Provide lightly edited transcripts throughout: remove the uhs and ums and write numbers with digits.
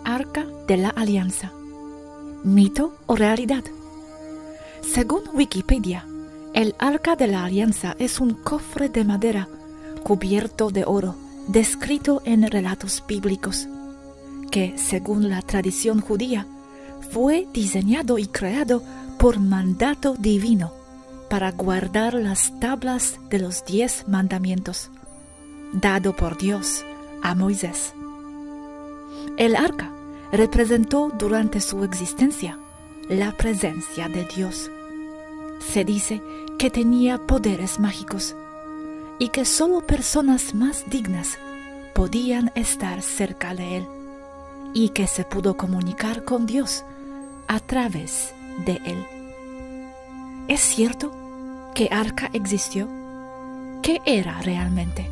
Arca de la Alianza. ¿Mito o realidad? Según Wikipedia, el Arca de la Alianza es un cofre de madera cubierto de oro, descrito en relatos bíblicos, que, según la tradición judía, fue diseñado y creado por mandato divino para guardar las tablas de los 10 mandamientos, dado por Dios a Moisés. El arca representó durante su existencia la presencia de Dios. Se dice que tenía poderes mágicos y que solo personas más dignas podían estar cerca de él, y que se pudo comunicar con Dios a través de él. ¿Es cierto que arca existió? ¿Qué era realmente?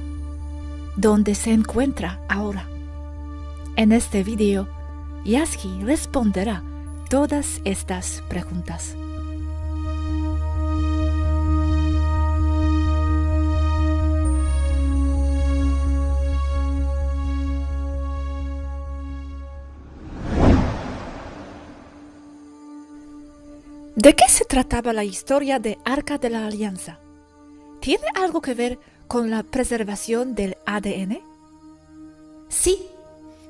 ¿Dónde se encuentra ahora? En este video, Yasky responderá todas estas preguntas. ¿De qué se trataba la historia de Arca de la Alianza? ¿Tiene algo que ver con la preservación del ADN? Sí,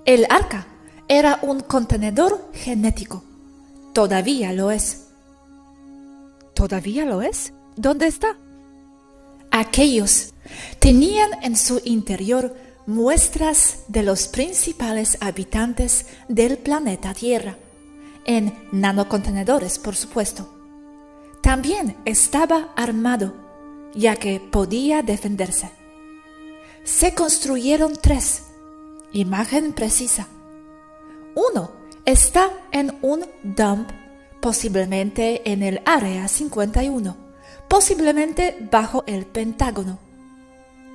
el arca era un contenedor genético. Todavía lo es. ¿Todavía lo es? ¿Dónde está? Aquellos tenían en su interior muestras de los principales habitantes del planeta Tierra, en nanocontenedores, por supuesto. También estaba armado, ya que podía defenderse. Se construyeron 3. Imagen precisa. 1 está en un dump, posiblemente en el Área 51, posiblemente bajo el Pentágono.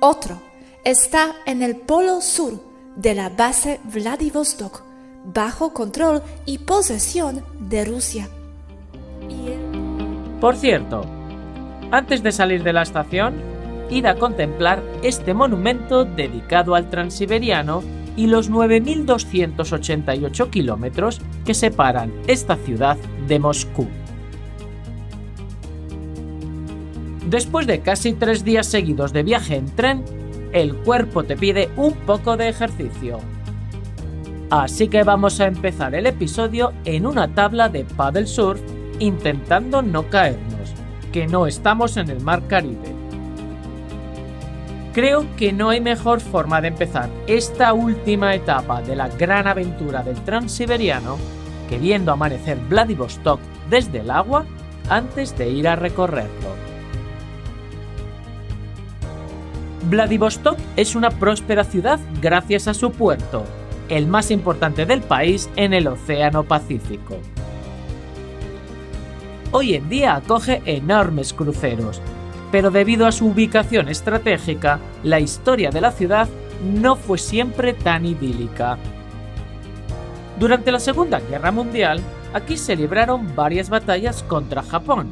Otro está en el polo sur de la base Vladivostok, bajo control y posesión de Rusia. Por cierto, antes de salir de la estación, id a contemplar este monumento dedicado al Transiberiano y los 9.288 kilómetros que separan esta ciudad de Moscú. Después de casi 3 días seguidos de viaje en tren, el cuerpo te pide un poco de ejercicio. Así que vamos a empezar el episodio en una tabla de paddle surf, intentando no caernos, que no estamos en el mar Caribe. Creo que no hay mejor forma de empezar esta última etapa de la gran aventura del Transiberiano que viendo amanecer Vladivostok desde el agua antes de ir a recorrerlo. Vladivostok es una próspera ciudad gracias a su puerto, el más importante del país en el Océano Pacífico. Hoy en día acoge enormes cruceros, pero debido a su ubicación estratégica, la historia de la ciudad no fue siempre tan idílica. Durante la Segunda Guerra Mundial, aquí se libraron varias batallas contra Japón.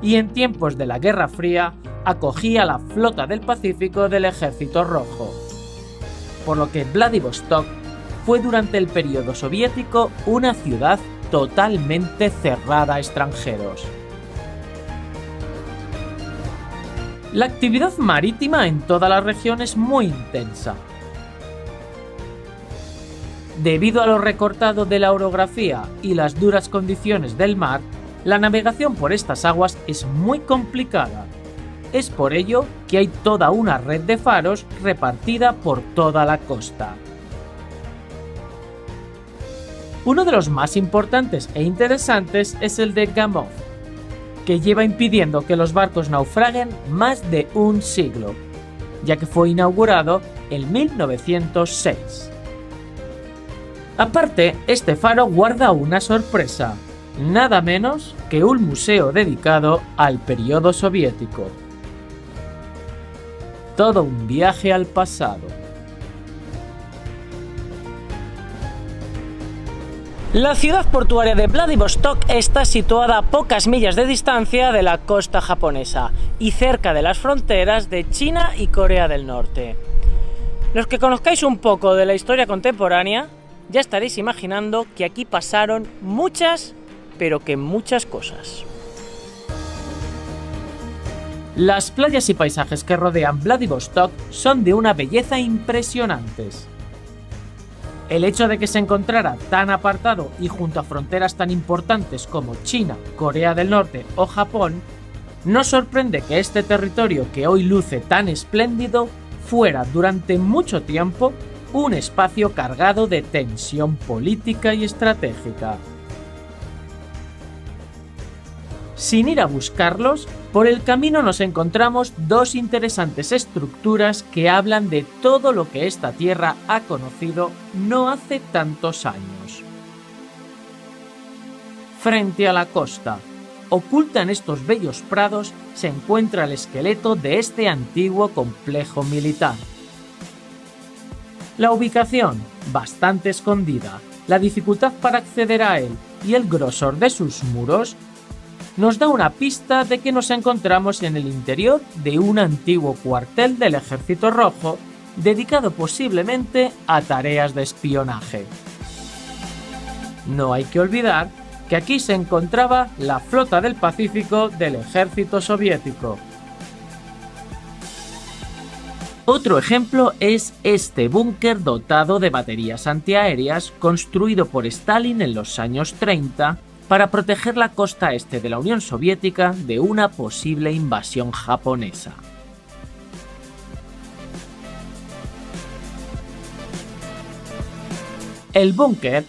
Y en tiempos de la Guerra Fría, acogía la flota del Pacífico del Ejército Rojo. Por lo que Vladivostok fue durante el periodo soviético una ciudad totalmente cerrada a extranjeros. La actividad marítima en toda la región es muy intensa. Debido a lo recortado de la orografía y las duras condiciones del mar, la navegación por estas aguas es muy complicada. Es por ello que hay toda una red de faros repartida por toda la costa. Uno de los más importantes e interesantes es el de Gamov, que lleva impidiendo que los barcos naufraguen más de un siglo, ya que fue inaugurado en 1906. Aparte, este faro guarda una sorpresa, nada menos que un museo dedicado al periodo soviético. Todo un viaje al pasado. La ciudad portuaria de Vladivostok está situada a pocas millas de distancia de la costa japonesa y cerca de las fronteras de China y Corea del Norte. Los que conozcáis un poco de la historia contemporánea ya estaréis imaginando que aquí pasaron muchas, pero que muchas cosas. Las playas y paisajes que rodean Vladivostok son de una belleza impresionantes. El hecho de que se encontrara tan apartado y junto a fronteras tan importantes como China, Corea del Norte o Japón, no sorprende que este territorio que hoy luce tan espléndido fuera durante mucho tiempo un espacio cargado de tensión política y estratégica. Sin ir a buscarlos, por el camino nos encontramos dos interesantes estructuras que hablan de todo lo que esta tierra ha conocido no hace tantos años. Frente a la costa, oculta en estos bellos prados, se encuentra el esqueleto de este antiguo complejo militar. La ubicación, bastante escondida, la dificultad para acceder a él y el grosor de sus muros nos da una pista de que nos encontramos en el interior de un antiguo cuartel del Ejército Rojo dedicado posiblemente a tareas de espionaje. No hay que olvidar que aquí se encontraba la flota del Pacífico del Ejército Soviético. Otro ejemplo es este búnker dotado de baterías antiaéreas construido por Stalin en los años 30 para proteger la costa este de la Unión Soviética de una posible invasión japonesa. El búnker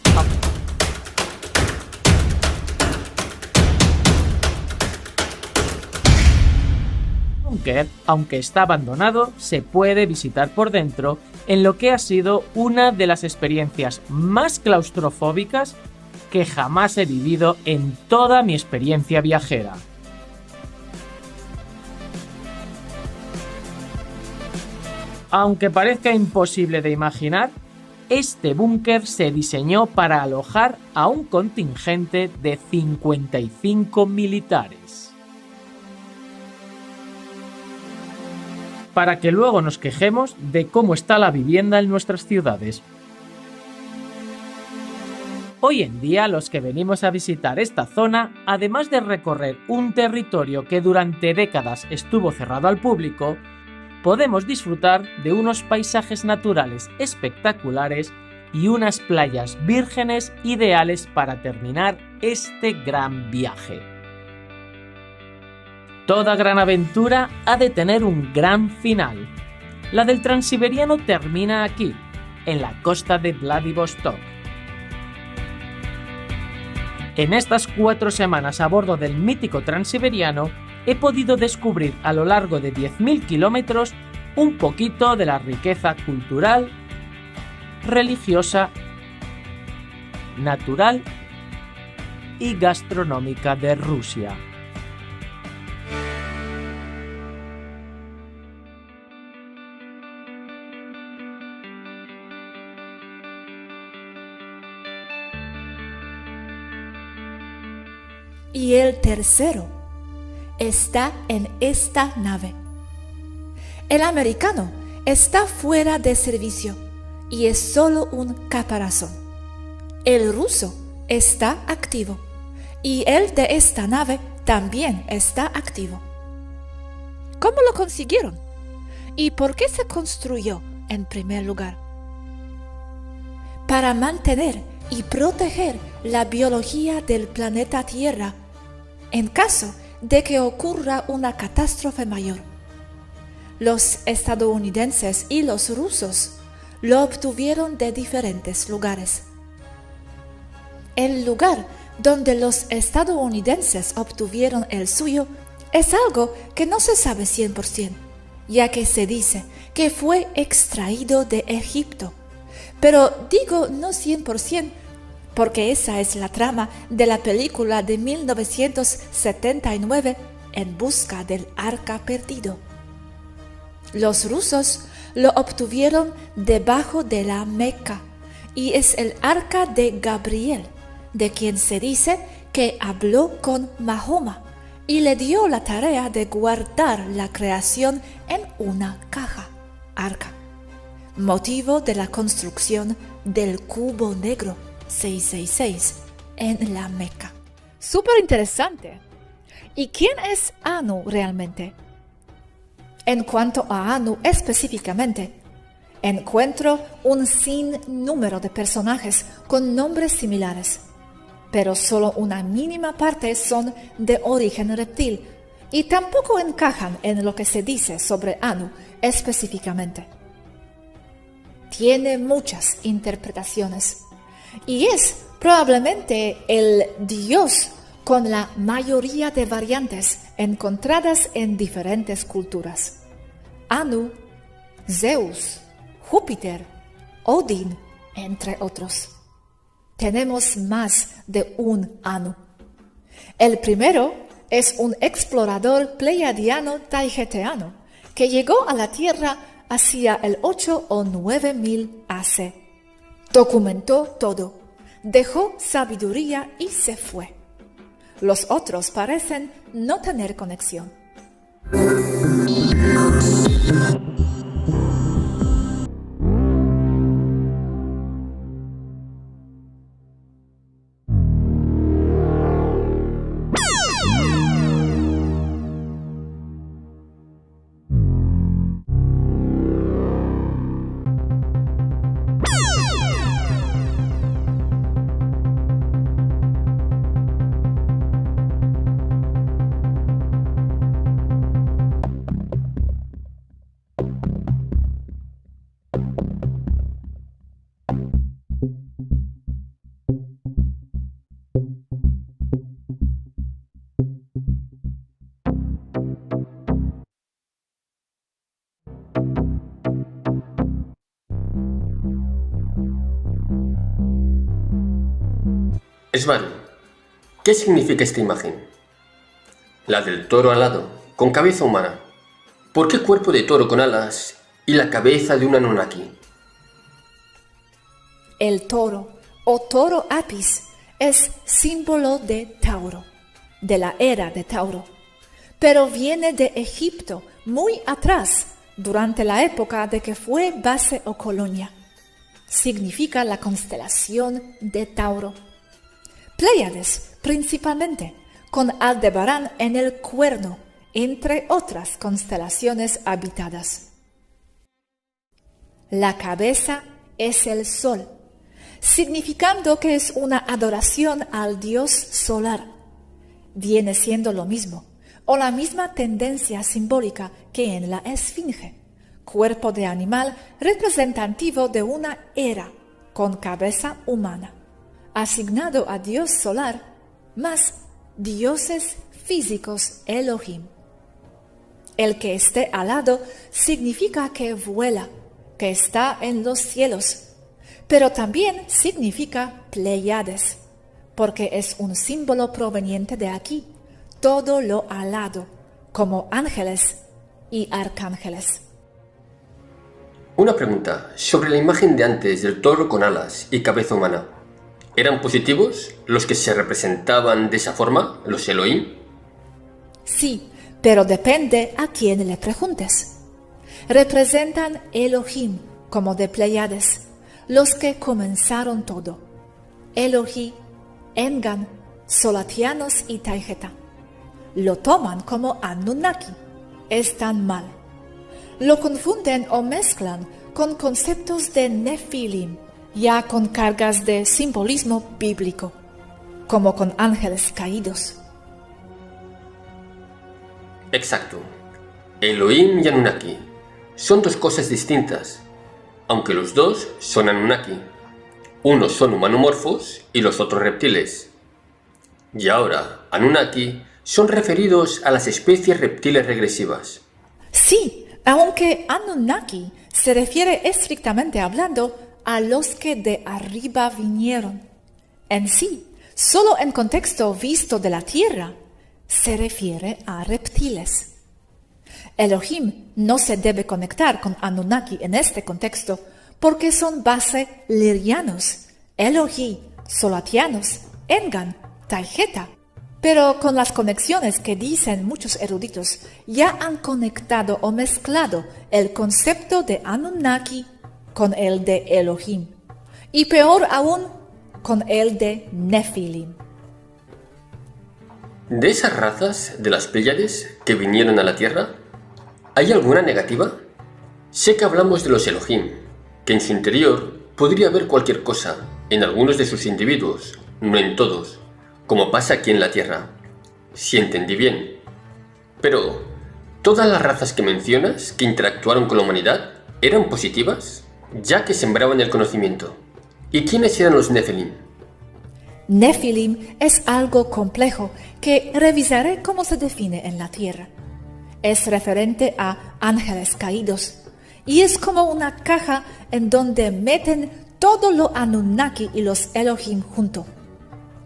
aunque está abandonado, se puede visitar por dentro en lo que ha sido una de las experiencias más claustrofóbicas que jamás he vivido en toda mi experiencia viajera. Aunque parezca imposible de imaginar, este búnker se diseñó para alojar a un contingente de 55 militares. Para que luego nos quejemos de cómo está la vivienda en nuestras ciudades. Hoy en día, los que venimos a visitar esta zona, además de recorrer un territorio que durante décadas estuvo cerrado al público, podemos disfrutar de unos paisajes naturales espectaculares y unas playas vírgenes ideales para terminar este gran viaje. Toda gran aventura ha de tener un gran final. La del Transiberiano termina aquí, en la costa de Vladivostok. En estas 4 semanas a bordo del mítico Transiberiano he podido descubrir a lo largo de 10.000 kilómetros un poquito de la riqueza cultural, religiosa, natural y gastronómica de Rusia. Y el tercero está en esta nave. El americano está fuera de servicio y es solo un caparazón. El ruso está activo y el de esta nave también está activo. ¿Cómo lo consiguieron? ¿Y por qué se construyó en primer lugar? Para mantener y proteger la biología del planeta Tierra en caso de que ocurra una catástrofe mayor. Los estadounidenses y los rusos lo obtuvieron de diferentes lugares. El lugar donde los estadounidenses obtuvieron el suyo es algo que no se sabe 100%, ya que se dice que fue extraído de Egipto. Pero digo no 100% porque esa es la trama de la película de 1979, En busca del arca perdido. Los rusos lo obtuvieron debajo de la Meca y es el arca de Gabriel, de quien se dice que habló con Mahoma y le dio la tarea de guardar la creación en una caja, arca, motivo de la construcción del cubo negro 666 en la Meca. Súper interesante. ¿Y quién es Anu realmente? En cuanto a Anu específicamente, encuentro un sinnúmero de personajes con nombres similares, pero solo una mínima parte son de origen reptil y tampoco encajan en lo que se dice sobre Anu específicamente. Tiene muchas interpretaciones y es probablemente el dios con la mayoría de variantes encontradas en diferentes culturas. Anu, Zeus, Júpiter, Odín, entre otros. Tenemos más de un Anu. El primero es un explorador pleiadiano taigeteano que llegó a la Tierra hacia el 8 o 9000 AC. Documentó todo, dejó sabiduría y se fue. Los otros parecen no tener conexión. Esvaru, ¿qué significa esta imagen? La del toro alado, con cabeza humana. ¿Por qué cuerpo de toro con alas y la cabeza de un Anunnaki? El toro, o toro apis, es símbolo de Tauro, de la era de Tauro, pero viene de Egipto muy atrás, durante la época de que fue base o colonia. Significa la constelación de Tauro. Pléyades, principalmente, con Aldebarán en el cuerno, entre otras constelaciones habitadas. La cabeza es el sol, significando que es una adoración al dios solar. Viene siendo lo mismo, o la misma tendencia simbólica que en la esfinge, cuerpo de animal representativo de una era con cabeza humana, asignado a dios solar, más dioses físicos Elohim. El que esté alado significa que vuela, que está en los cielos, pero también significa Pléyades, porque es un símbolo proveniente de aquí, todo lo alado, como ángeles y arcángeles. Una pregunta sobre la imagen de antes del toro con alas y cabeza humana. ¿Eran positivos los que se representaban de esa forma, los Elohim? Sí, pero depende a quién le preguntes. Representan Elohim como de Pléyades, los que comenzaron todo. Elohi, Engan, Solatianos y Taygeta. Lo toman como Anunnaki. Están mal. Lo confunden o mezclan con conceptos de Nefilim, ya con cargas de simbolismo bíblico, como con ángeles caídos. Exacto. Elohim y Anunnaki son dos cosas distintas, aunque los dos son Anunnaki. Unos son humanomorfos y los otros reptiles. Y ahora, Anunnaki son referidos a las especies reptiles regresivas. Sí, aunque Anunnaki se refiere estrictamente hablando a los que de arriba vinieron. en sí, solo en contexto visto de la tierra, se refiere a reptiles. Elohim no se debe conectar con Anunnaki en este contexto porque son base lirianos, Elohi, solatianos, Engan, Taijeta. Pero con las conexiones que dicen muchos eruditos, ya han conectado o mezclado el concepto de Anunnaki con el de Elohim. Y peor aún, con el de Nefilim. ¿De esas razas de las Pléyades que vinieron a la Tierra, hay alguna negativa? Sé que hablamos de los Elohim, que en su interior podría haber cualquier cosa, en algunos de sus individuos, no en todos, como pasa aquí en la Tierra, si entendí bien. Pero, ¿todas las razas que mencionas que interactuaron con la humanidad eran positivas, ya que sembraban el conocimiento? ¿Y quiénes eran los Nefilim? Nefilim es algo complejo que revisaré cómo se define en la Tierra. Es referente a ángeles caídos y es como una caja en donde meten todo lo Anunnaki y los Elohim junto.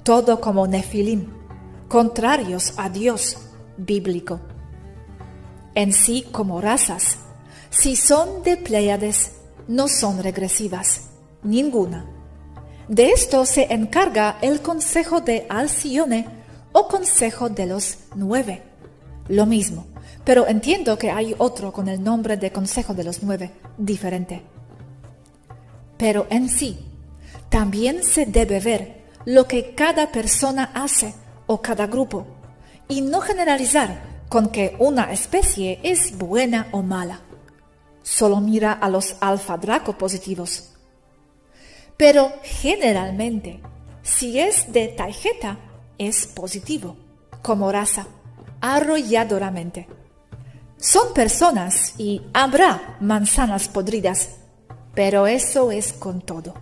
Todo como Nefilim, contrarios a Dios bíblico. En sí como razas, si son de Pléyades, no son regresivas, ninguna. De esto se encarga el Consejo de Alcione o Consejo de los 9. Lo mismo, pero entiendo que hay otro con el nombre de Consejo de los 9, diferente. Pero en sí, también se debe ver lo que cada persona hace o cada grupo, y no generalizar con que una especie es buena o mala. Solo mira a los alfa draco positivos. Pero generalmente, si es de Taijeta, es positivo, como raza, arrolladoramente. Son personas y habrá manzanas podridas, pero eso es con todo.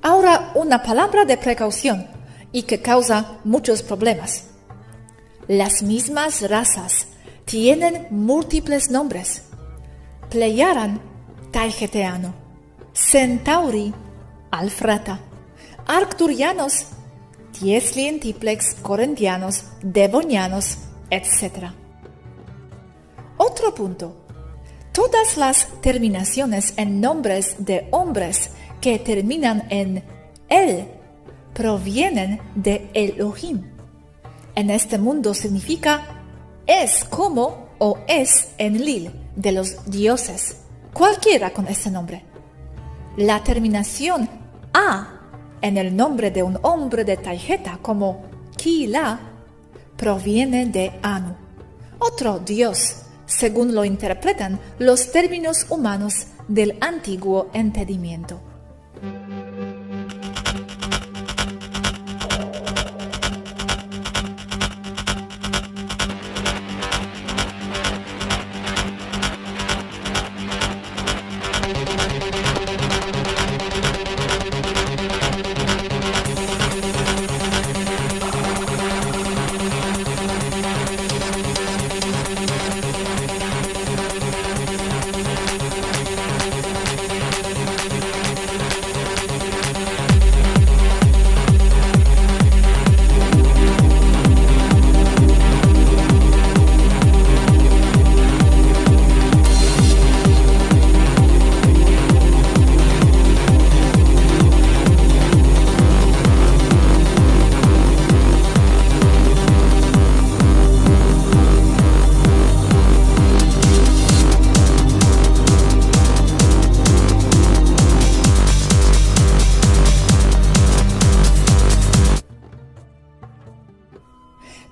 Ahora una palabra de precaución y que causa muchos problemas. Las mismas razas tienen múltiples nombres. Pleyaran, Taijeteano. Centauri, Alfrata, Arcturianos, Tieslientiplex, Corintianos, Devonianos, etc. Otro punto. Todas las terminaciones en nombres de hombres que terminan en el provienen de Elohim. En este mundo significa es como o es Enlil de los dioses, cualquiera con ese nombre. La terminación A en el nombre de un hombre de Taijeta como Kila proviene de Anu, otro dios, según lo interpretan los términos humanos del antiguo entendimiento.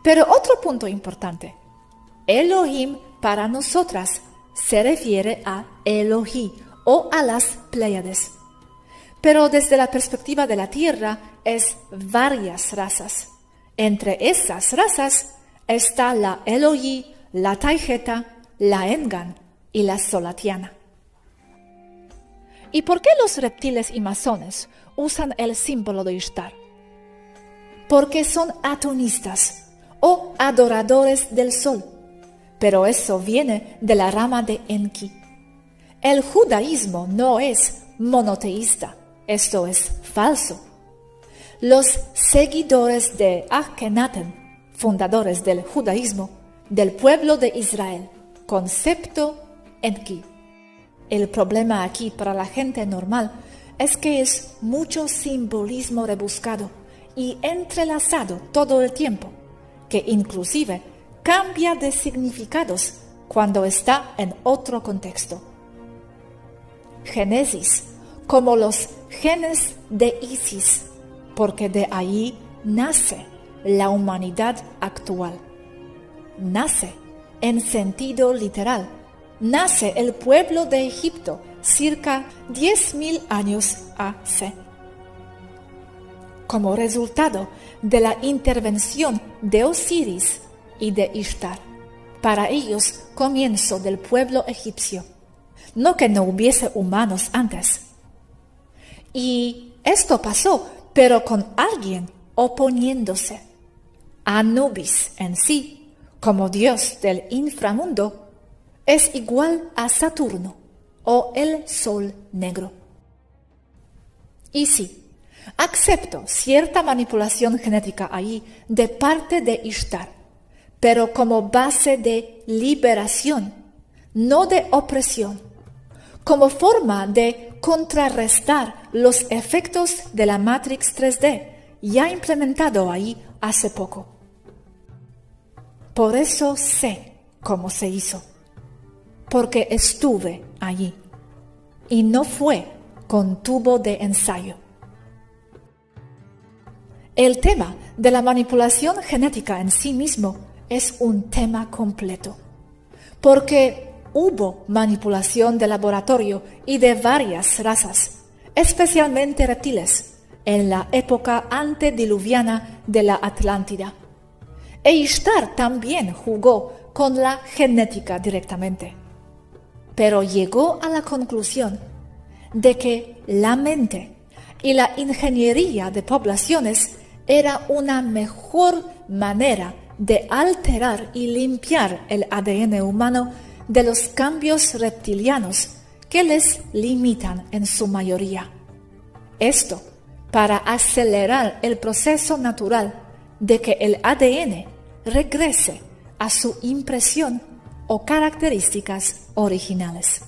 Pero otro punto importante. Elohim para nosotras se refiere a Elohi o a las Pléyades. Pero desde la perspectiva de la Tierra es varias razas. Entre esas razas está la Elohi, la Taijeta, la Engan y la Solatiana. ¿Y por qué los reptiles y masones usan el símbolo de Ishtar? Porque son atonistas o adoradores del sol, pero eso viene de la rama de Enki. El judaísmo no es monoteísta, Esto es falso. Los seguidores de Akhenaten, fundadores del judaísmo, del pueblo de Israel, concepto Enki. El problema aquí para la gente normal es que es mucho simbolismo rebuscado y entrelazado todo el tiempo, que inclusive cambia de significados cuando está en otro contexto. Génesis, como los genes de Isis, porque de ahí nace la humanidad actual. Nace en sentido literal. Nace el pueblo de Egipto cerca 10.000 años AC. Como resultado de la intervención de Osiris y de Ishtar, para ellos comienzo del pueblo egipcio, no que no hubiese humanos antes. Y esto pasó, pero con alguien oponiéndose. Anubis en sí, como dios del inframundo, es igual a Saturno o el Sol negro. Y sí, acepto cierta manipulación genética ahí de parte de Ishtar, pero como base de liberación, no de opresión, como forma de contrarrestar los efectos de la Matrix 3D ya implementado ahí hace poco. Por eso sé cómo se hizo, porque estuve allí y no fue con tubo de ensayo. El tema de la manipulación genética en sí mismo es un tema completo, porque hubo manipulación de laboratorio y de varias razas, especialmente reptiles, en la época antediluviana de la Atlántida. E Ishtar también jugó con la genética directamente, pero llegó a la conclusión de que la mente y la ingeniería de poblaciones era una mejor manera de alterar y limpiar el ADN humano de los cambios reptilianos que les limitan en su mayoría. Esto para acelerar el proceso natural de que el ADN regrese a su impresión o características originales.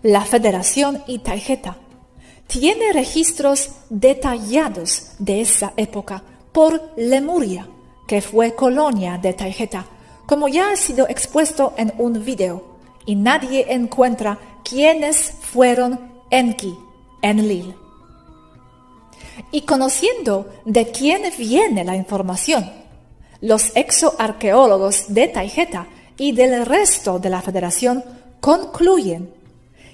La Federación y Taygeta tiene registros detallados de esa época por Lemuria, que fue colonia de Taygeta, como ya ha sido expuesto en un video, y nadie encuentra quiénes fueron Enki, Enlil. Y conociendo de quién viene la información, los exoarqueólogos de Taygeta y del resto de la Federación concluyen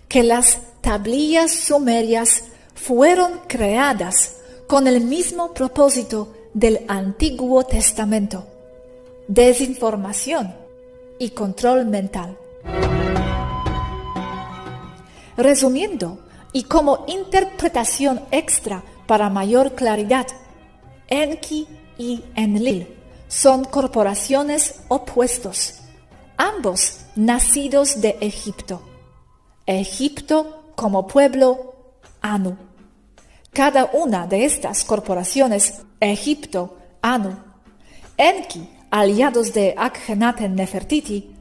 que las tablillas sumerias fueron creadas con el mismo propósito del Antiguo Testamento: desinformación y control mental. Resumiendo, y como interpretación extra para mayor claridad, Enki y Enlil son corporaciones opuestos, ambos nacidos de Egipto. Egipto como pueblo, Anu. Cada una de estas corporaciones, Egipto, Anu, Enki, aliados de Akhenaten Nefertiti,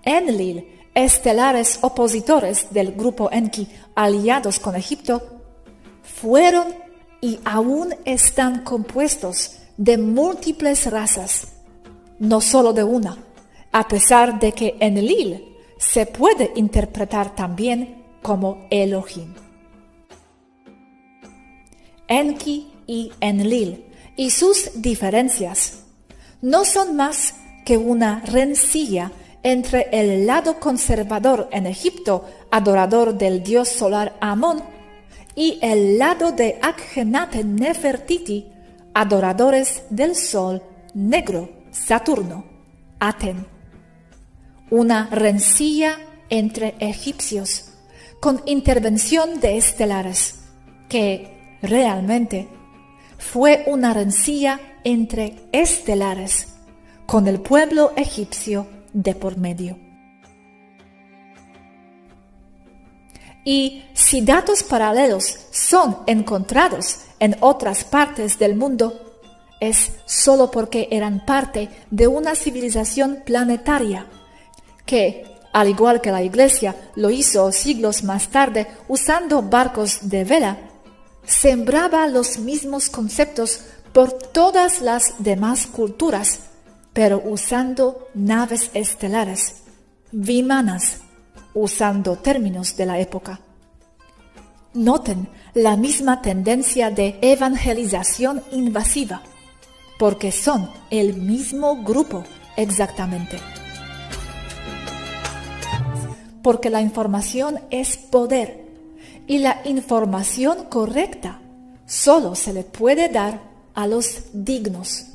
Enlil, estelares opositores del grupo Enki, aliados con Egipto, fueron y aún están compuestos de múltiples razas, no solo de una, a pesar de que Enlil se puede interpretar también como Elohim. Enki y Enlil y sus diferencias no son más que una rencilla entre el lado conservador en Egipto, adorador del dios solar Amón, y el lado de Akhenaten Nefertiti, adoradores del sol negro, Saturno, Aten. Una rencilla entre egipcios, con intervención de estelares, que realmente fue una rencilla entre estelares, con el pueblo egipcio de por medio. Y si datos paralelos son encontrados en otras partes del mundo, es solo porque eran parte de una civilización planetaria que, al igual que la Iglesia lo hizo siglos más tarde usando barcos de vela, sembraba los mismos conceptos por todas las demás culturas, pero usando naves estelares, vimanas, usando términos de la época. Noten la misma tendencia de evangelización invasiva, porque son el mismo grupo exactamente. Porque la información es poder, y la información correcta solo se le puede dar a los dignos.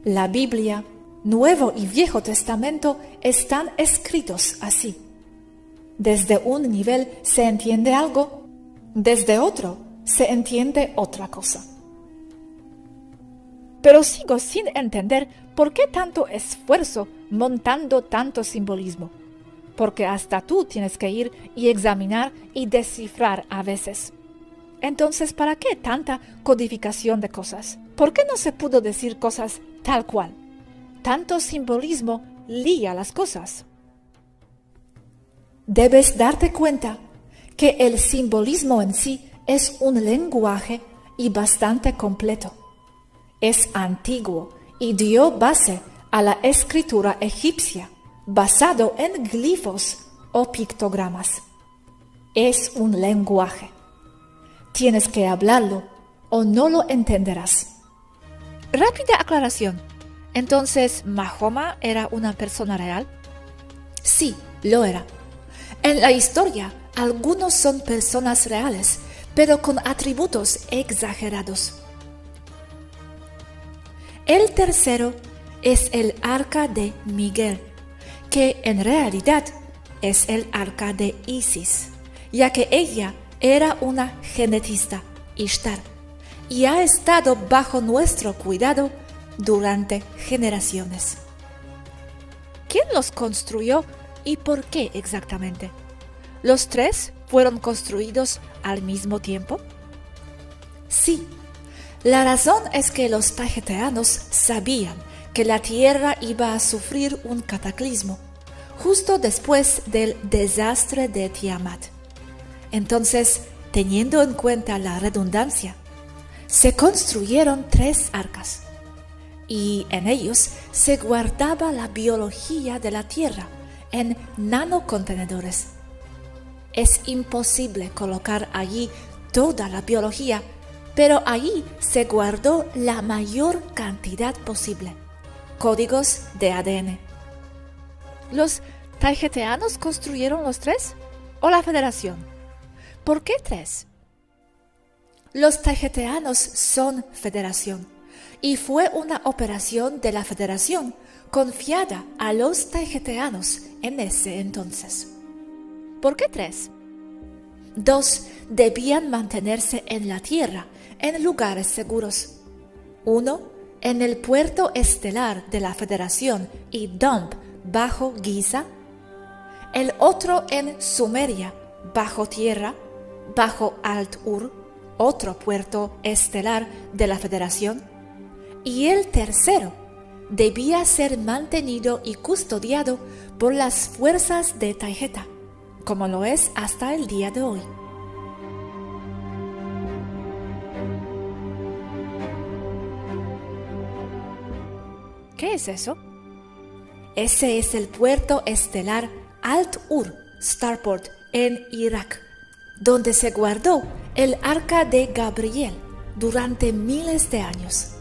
La Biblia, Nuevo y Viejo Testamento están escritos así. Desde un nivel se entiende algo, desde otro se entiende otra cosa. Pero sigo sin entender por qué tanto esfuerzo montando tanto simbolismo. Porque hasta tú tienes que ir y examinar y descifrar a veces. Entonces, ¿para qué tanta codificación de cosas? ¿Por qué no se pudo decir cosas tal cual? Tanto simbolismo lía las cosas. Debes darte cuenta que el simbolismo en sí es un lenguaje y bastante completo. Es antiguo y dio base a la escritura egipcia, basado en glifos o pictogramas. Es un lenguaje. Tienes que hablarlo o no lo entenderás. Rápida aclaración. Entonces, ¿Mahoma era una persona real? Sí, lo era. En la historia, algunos son personas reales, pero con atributos exagerados. El tercero es el arca de Miguel, que en realidad es el arca de Isis, ya que ella era una genetista, Ishtar, y ha estado bajo nuestro cuidado durante generaciones. ¿Quién los construyó y por qué exactamente? ¿Los tres fueron construidos al mismo tiempo? Sí. La razón es que los tageteanos sabían que la tierra iba a sufrir un cataclismo justo después del desastre de Tiamat. Entonces, teniendo en cuenta la redundancia, se construyeron 3 arcas y en ellos se guardaba la biología de la tierra en nanocontenedores. Es imposible colocar allí toda la biología, pero allí se guardó la mayor cantidad posible. Códigos de ADN. ¿Los tageteanos construyeron los 3? ¿O la Federación? ¿Por qué 3? Los tageteanos son federación, y fue una operación de la Federación confiada a los tageteanos en ese entonces. ¿Por qué 3? 2 debían mantenerse en la tierra, en lugares seguros. 1 en el puerto estelar de la Federación y Dump bajo Giza. El otro en Sumeria, bajo tierra, bajo Alt-Ur, otro puerto estelar de la Federación. Y el tercero debía ser mantenido y custodiado por las fuerzas de Taygeta, como lo es hasta el día de hoy. ¿Qué es eso? Ese es el puerto estelar Alt-Ur, Starport, en Irak, donde se guardó el arca de Gabriel durante miles de años.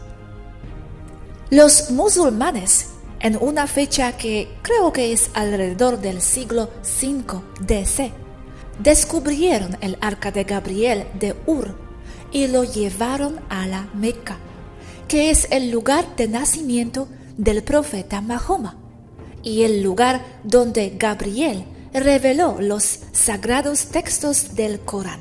Los musulmanes, en una fecha que creo que es alrededor del siglo V DC, descubrieron el arca de Gabriel de Ur y lo llevaron a la Meca, que es el lugar de nacimiento del profeta Mahoma y el lugar donde Gabriel reveló los sagrados textos del Corán.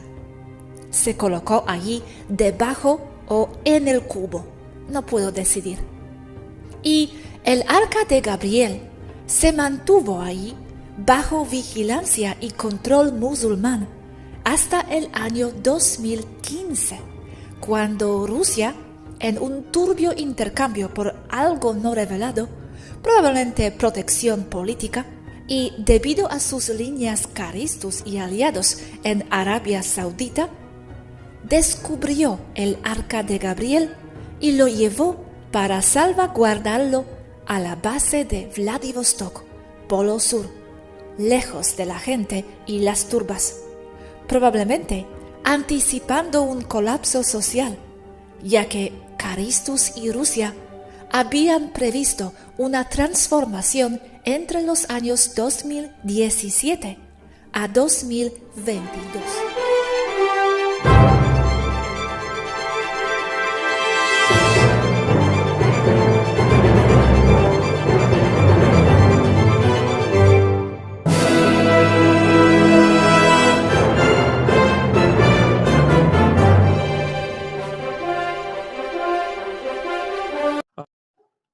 Se colocó allí debajo o en el cubo, no puedo decidir. Y el arca de Gabriel se mantuvo allí bajo vigilancia y control musulmán hasta el año 2015, cuando Rusia, en un turbio intercambio por algo no revelado, probablemente protección política, y debido a sus líneas caristas y aliados en Arabia Saudita, descubrió el Arca de Gabriel y lo llevó para salvaguardarlo a la base de Vladivostok, Polo Sur, lejos de la gente y las turbas, probablemente anticipando un colapso social, ya que Caristus y Rusia habían previsto una transformación entre los años 2017 a 2022.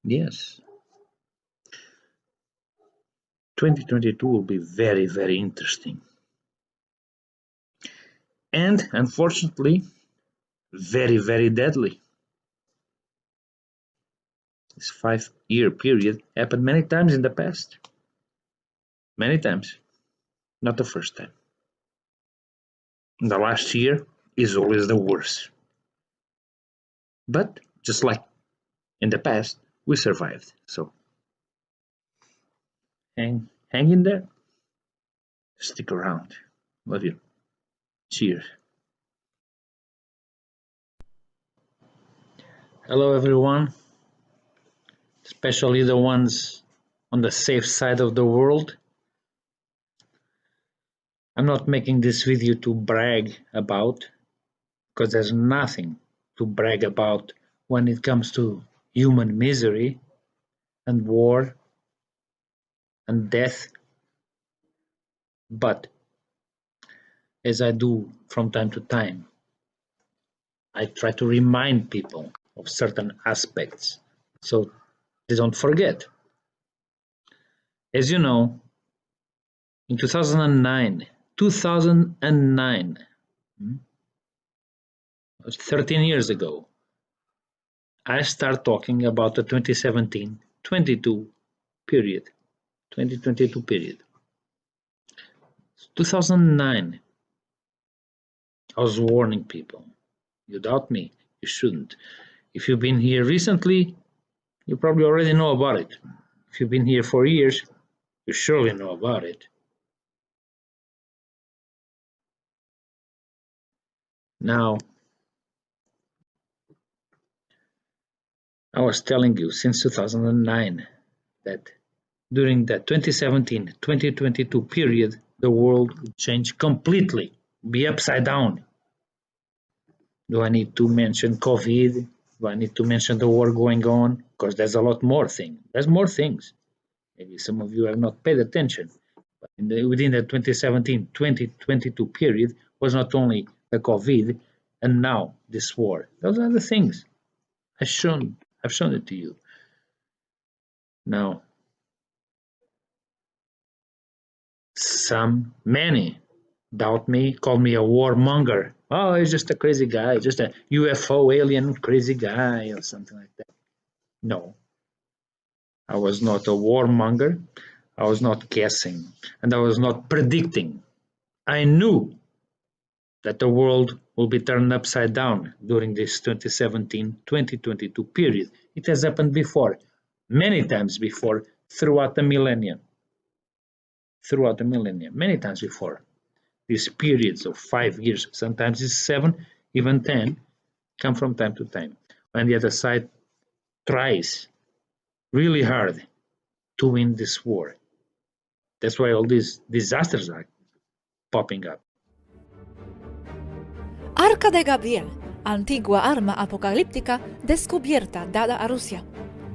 Yes. 2022 will be very, very interesting. And unfortunately, very, very deadly. This 5-year period happened many times in the past. Many times. Not the first time. The last year is always the worst. But just like in the past, we survived. So hang in there. Stick around. Love you. Cheers. Hello everyone, especially the ones on the safe side of the world. I'm not making this video to brag about, because there's nothing to brag about when it comes to human misery and war and death. But as I do from time to time, I try to remind people of certain aspects so they don't forget. As you know, in 2009, it was 13 years ago, I start talking about the 2017-22 period, 2022 period. 2009, I was warning people. You doubt me, you shouldn't. If you've been here recently, you probably already know about it. If you've been here for years, you surely know about it. Now, I was telling you since 2009 that during the 2017-2022 period, the world would change completely, be upside down. Do I need to mention COVID? Do I need to mention the war going on? Because there's a lot more things. There's more things. Maybe some of you have not paid attention. But within the 2017-2022 period was not only the COVID and now this war. Those are the things. I've shown it to you. Now, many doubt me, call me a warmonger. Oh, he's just a crazy guy, just a UFO alien crazy guy or something like that. No, I was not a warmonger. I was not guessing, and I was not predicting. I knew that the world will be turned upside down during this 2017-2022 period. It has happened before, many times before, throughout the millennium. Many times before. These periods of 5 years, sometimes it's 7, even 10, come from time to time. When the other side tries really hard to win this war. That's why all these disasters are popping up. Arca de Gabriel, antigua arma apocalíptica descubierta dada a Rusia.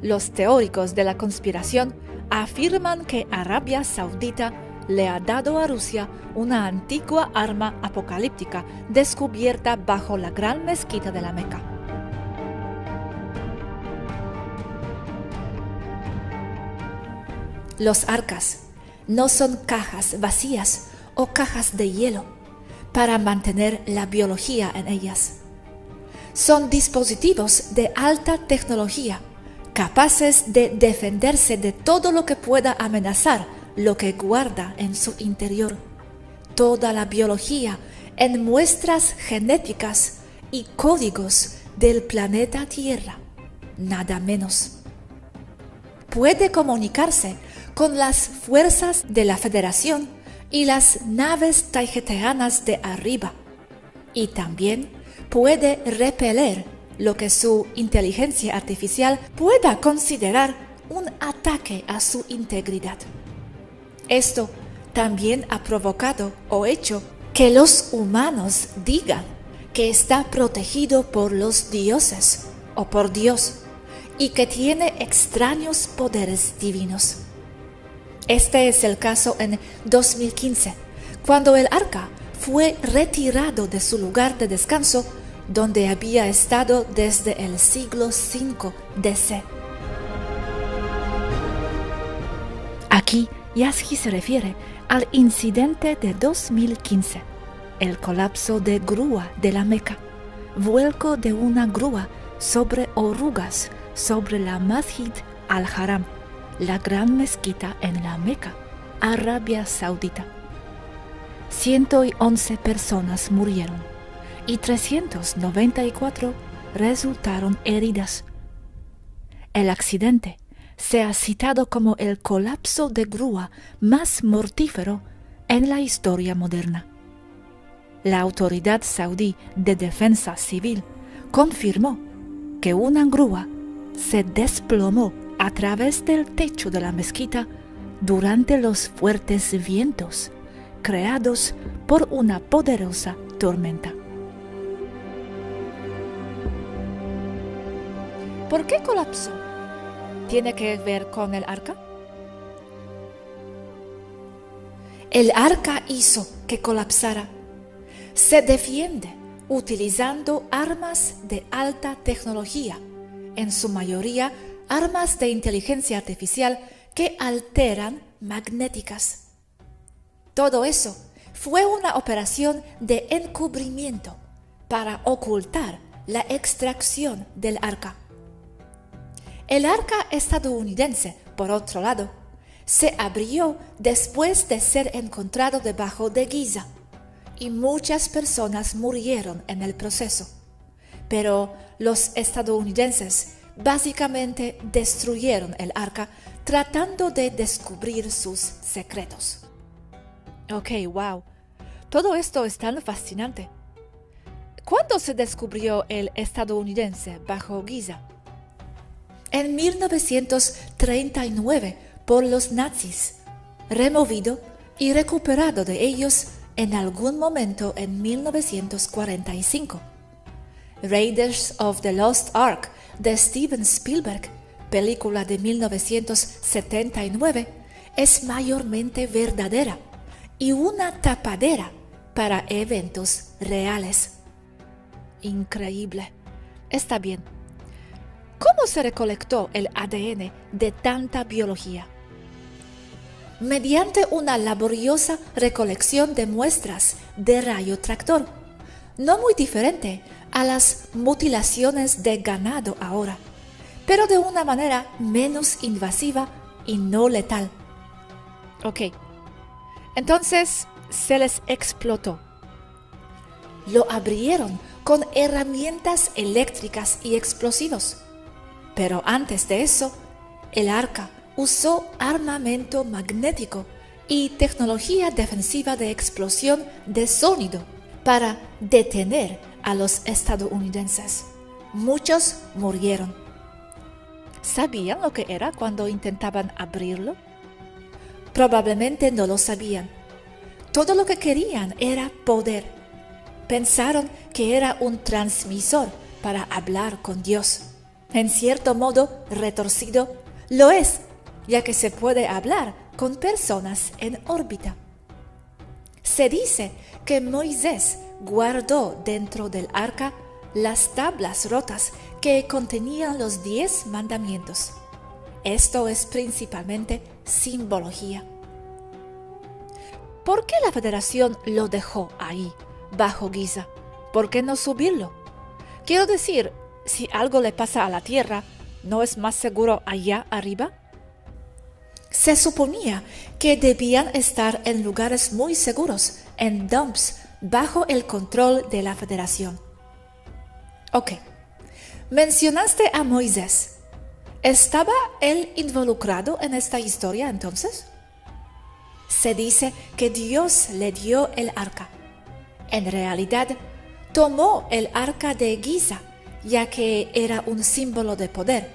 Los teóricos de la conspiración afirman que Arabia Saudita le ha dado a Rusia una antigua arma apocalíptica descubierta bajo la gran mezquita de la Meca. Los arcas no son cajas vacías o cajas de hielo, para mantener la biología en ellas. Son dispositivos de alta tecnología, capaces de defenderse de todo lo que pueda amenazar lo que guarda en su interior. Toda la biología en muestras genéticas y códigos del planeta Tierra, nada menos. Puede comunicarse con las fuerzas de la Federación y las naves taigeteanas de arriba, y también puede repeler lo que su inteligencia artificial pueda considerar un ataque a su integridad. Esto también ha provocado o hecho que los humanos digan que está protegido por los dioses o por Dios y que tiene extraños poderes divinos. Este es el caso en 2015, cuando el arca fue retirado de su lugar de descanso, donde había estado desde el siglo V DC. Aquí Yasky se refiere al incidente de 2015, el colapso de grúa de la Meca, vuelco de una grúa sobre orugas sobre la Masjid al-Haram, la gran mezquita en la Meca, Arabia Saudita. 111 personas murieron y 394 resultaron heridas. El accidente se ha citado como el colapso de grúa más mortífero en la historia moderna. La Autoridad Saudí de Defensa Civil confirmó que una grúa se desplomó a través del techo de la mezquita durante los fuertes vientos creados por una poderosa tormenta. ¿Por qué colapsó? ¿Tiene que ver con el arca? El arca hizo que colapsara. Se defiende utilizando armas de alta tecnología, en su mayoría armas de inteligencia artificial que alteran magnéticas. Todo eso fue una operación de encubrimiento para ocultar la extracción del arca. El arca estadounidense, por otro lado, se abrió después de ser encontrado debajo de Giza, y muchas personas murieron en el proceso. Pero los estadounidenses básicamente destruyeron el arca tratando de descubrir sus secretos. Ok, wow. Todo esto es tan fascinante. ¿Cuándo se descubrió el estadounidense bajo Giza? En 1939 por los nazis, removido y recuperado de ellos en algún momento en 1945. Raiders of the Lost Ark de Steven Spielberg, película de 1979, es mayormente verdadera y una tapadera para eventos reales. Increíble. Está bien. ¿Cómo se recolectó el ADN de tanta biología? Mediante una laboriosa recolección de muestras de rayo tractor, no muy diferente a las mutilaciones de ganado ahora, pero de una manera menos invasiva y no letal. Ok, entonces se les explotó. Lo abrieron con herramientas eléctricas y explosivos. Pero antes de eso, el arca usó armamento magnético y tecnología defensiva de explosión de sonido para detener a los estadounidenses. Muchos murieron. ¿Sabían lo que era cuando intentaban abrirlo? Probablemente no lo sabían. Todo lo que querían era poder. Pensaron que era un transmisor para hablar con Dios. En cierto modo retorcido, lo es, ya que se puede hablar con personas en órbita. Se dice que Moisés guardó dentro del arca las tablas rotas que contenían los 10 mandamientos. Esto es principalmente simbología. ¿Por qué la Federación lo dejó ahí, bajo Giza, ¿por qué no subirlo? Quiero decir, si algo le pasa a la Tierra, ¿no es más seguro allá arriba? Se suponía que debían estar en lugares muy seguros, en dumps, bajo el control de la Federación. Ok, mencionaste a Moisés. ¿Estaba él involucrado en esta historia entonces? Se dice que Dios le dio el arca. En realidad, tomó el arca de Giza, ya que era un símbolo de poder,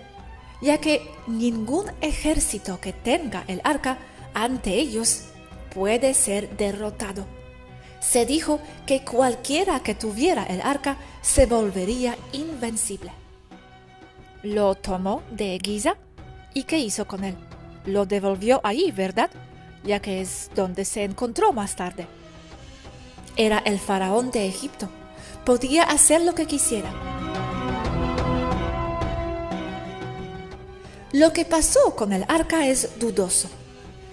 ya que ningún ejército que tenga el arca ante ellos puede ser derrotado. Se dijo que cualquiera que tuviera el arca se volvería invencible. Lo tomó de Giza, ¿y qué hizo con él? Lo devolvió ahí, ¿verdad? Ya que es donde se encontró más tarde. Era el faraón de Egipto. Podía hacer lo que quisiera. Lo que pasó con el arca es dudoso.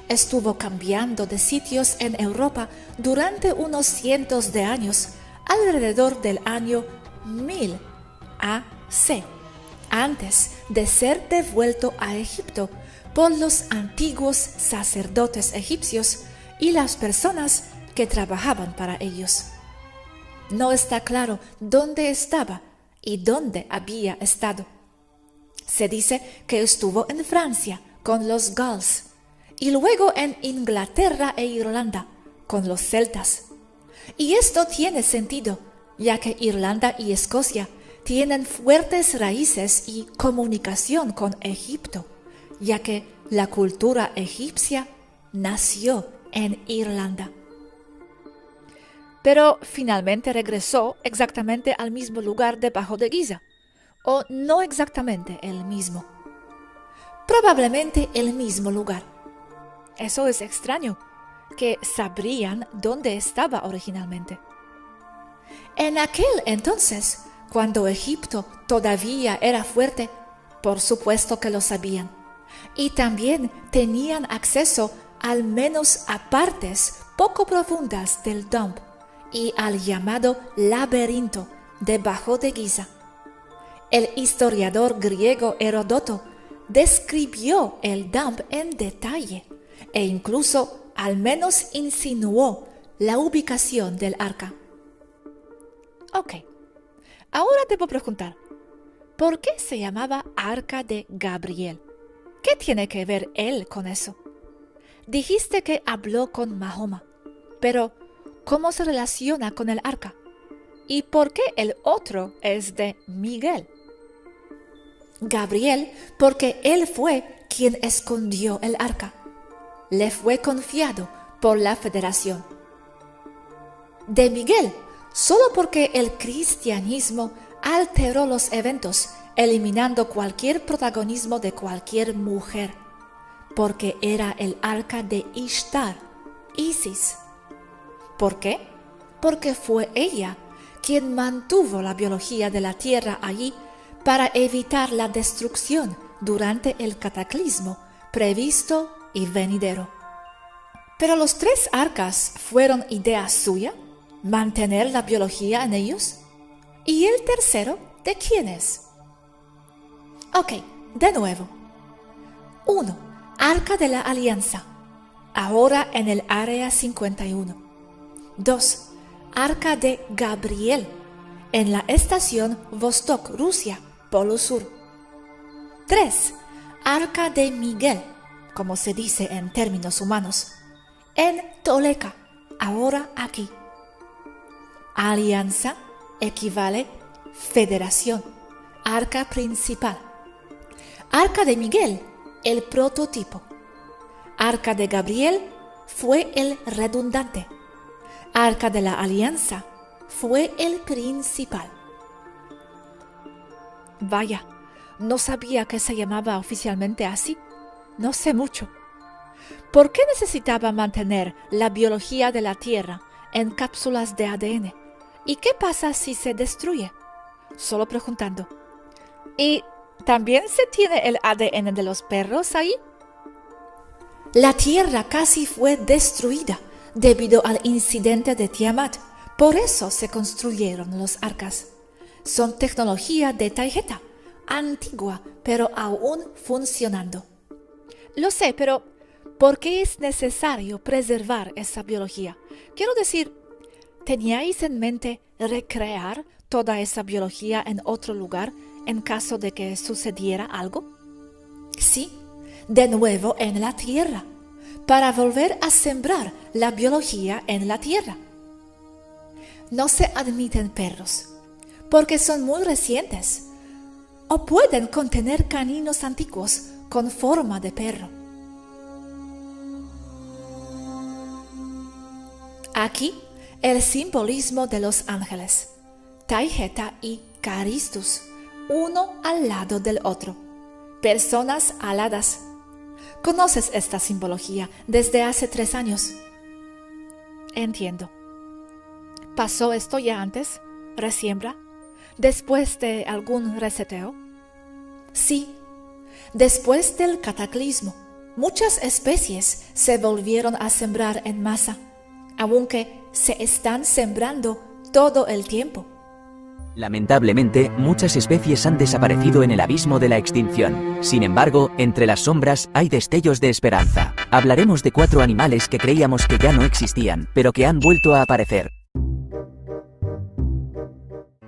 Estuvo cambiando de sitios en Europa durante unos cientos de años, alrededor del año 1000 AC, antes de ser devuelto a Egipto por los antiguos sacerdotes egipcios y las personas que trabajaban para ellos. No está claro dónde estaba y dónde había estado. Se dice que estuvo en Francia con los Gauls y luego en Inglaterra e Irlanda con los celtas. Y esto tiene sentido, ya que Irlanda y Escocia tienen fuertes raíces y comunicación con Egipto, ya que la cultura egipcia nació en Irlanda. Pero finalmente regresó exactamente al mismo lugar debajo de Giza, o no exactamente el mismo. Probablemente el mismo lugar. Eso es extraño, que sabrían dónde estaba originalmente. En aquel entonces, cuando Egipto todavía era fuerte, por supuesto que lo sabían. Y también tenían acceso al menos a partes poco profundas del dump y al llamado laberinto debajo de Giza. El historiador griego Heródoto describió el dump en detalle e incluso al menos insinuó la ubicación del arca. Ok, ahora debo preguntar, ¿por qué se llamaba Arca de Gabriel? ¿Qué tiene que ver él con eso? Dijiste que habló con Mahoma, pero ¿cómo se relaciona con el arca? ¿Y por qué el otro es de Miguel? Gabriel, porque él fue quien escondió el arca. Le fue confiado por la Federación. De Miguel, solo porque el cristianismo alteró los eventos, eliminando cualquier protagonismo de cualquier mujer, porque era el arca de Ishtar, Isis. ¿Por qué? Porque fue ella quien mantuvo la biología de la tierra allí para evitar la destrucción durante el cataclismo previsto y venidero. ¿Pero los tres arcas fueron idea suya? ¿Mantener la biología en ellos? ¿Y el tercero de quién es? Ok, de nuevo. 1. Arca de la Alianza, ahora en el Área 51. 2. Arca de Gabriel, en la estación Vostok, Rusia, Polo Sur. 3. Arca de Miguel, como se dice en términos humanos, en Toleka, ahora aquí. Alianza equivale federación, arca principal. Arca de Miguel, el prototipo. Arca de Gabriel fue el redundante. Arca de la Alianza fue el principal. Vaya, no sabía que se llamaba oficialmente así. No sé mucho. ¿Por qué necesitaba mantener la biología de la Tierra en cápsulas de ADN? ¿Y qué pasa si se destruye? Solo preguntando. ¿Y también se tiene el ADN de los perros ahí? La Tierra casi fue destruida debido al incidente de Tiamat, Por eso se construyeron los arcas. Son tecnología de tarjeta, antigua, pero aún funcionando. Lo sé, pero ¿por qué es necesario preservar esa biología? Quiero decir, ¿teníais en mente recrear toda esa biología en otro lugar en caso de que sucediera algo? Sí, de nuevo en la Tierra, para volver a sembrar la biología en la Tierra. No se admiten perros, porque son muy recientes, o pueden contener caninos antiguos con forma de perro. Aquí, el simbolismo de los ángeles, Taiheta y Caristus, uno al lado del otro, personas aladas. ¿Conoces esta simbología desde hace 3 años? Entiendo. ¿Pasó esto ya antes? ¿Resiembra? ¿Después de algún reseteo? Sí. Después del cataclismo, muchas especies se volvieron a sembrar en masa, aunque se están sembrando todo el tiempo. Lamentablemente, muchas especies han desaparecido en el abismo de la extinción. Sin embargo, entre las sombras hay destellos de esperanza. Hablaremos de 4 animales que creíamos que ya no existían, pero que han vuelto a aparecer.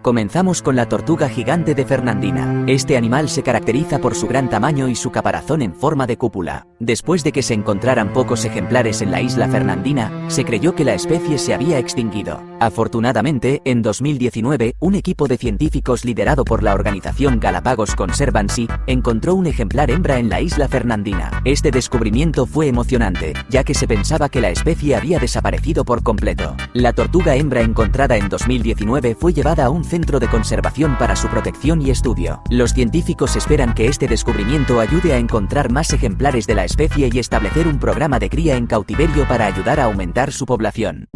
Comenzamos con la tortuga gigante de Fernandina. Este animal se caracteriza por su gran tamaño y su caparazón en forma de cúpula. Después de que se encontraran pocos ejemplares en la isla Fernandina, se creyó que la especie se había extinguido. Afortunadamente, en 2019, un equipo de científicos liderado por la organización Galapagos Conservancy encontró un ejemplar hembra en la isla Fernandina. Este descubrimiento fue emocionante, ya que se pensaba que la especie había desaparecido por completo. La tortuga hembra encontrada en 2019 fue llevada a un centro de conservación para su protección y estudio. Los científicos esperan que este descubrimiento ayude a encontrar más ejemplares de la especie y establecer un programa de cría en cautiverio para ayudar a aumentar su población.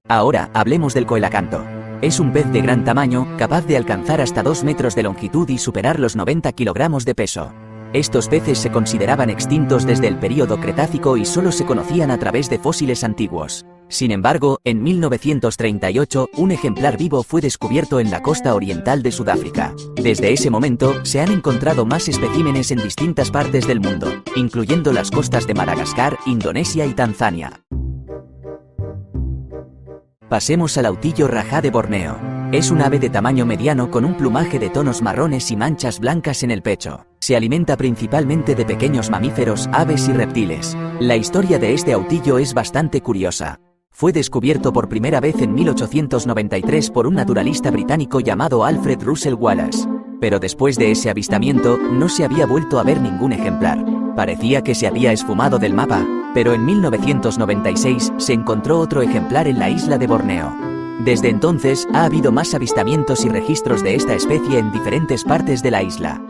Ahora, hablemos del coelacanto. Es un pez de gran tamaño, capaz de alcanzar hasta 2 metros de longitud y superar los 90 kilogramos de peso. Estos peces se consideraban extintos desde el período Cretácico y solo se conocían a través de fósiles antiguos. Sin embargo, en 1938, un ejemplar vivo fue descubierto en la costa oriental de Sudáfrica. Desde ese momento, se han encontrado más especímenes en distintas partes del mundo, incluyendo las costas de Madagascar, Indonesia y Tanzania. Pasemos al autillo rajá de Borneo. Es un ave de tamaño mediano con un plumaje de tonos marrones y manchas blancas en el pecho. Se alimenta principalmente de pequeños mamíferos, aves y reptiles. La historia de este autillo es bastante curiosa. Fue descubierto por primera vez en 1893 por un naturalista británico llamado Alfred Russel Wallace. Pero después de ese avistamiento, no se había vuelto a ver ningún ejemplar. Parecía que se había esfumado del mapa, pero en 1996 se encontró otro ejemplar en la isla de Borneo. Desde entonces, ha habido más avistamientos y registros de esta especie en diferentes partes de la isla.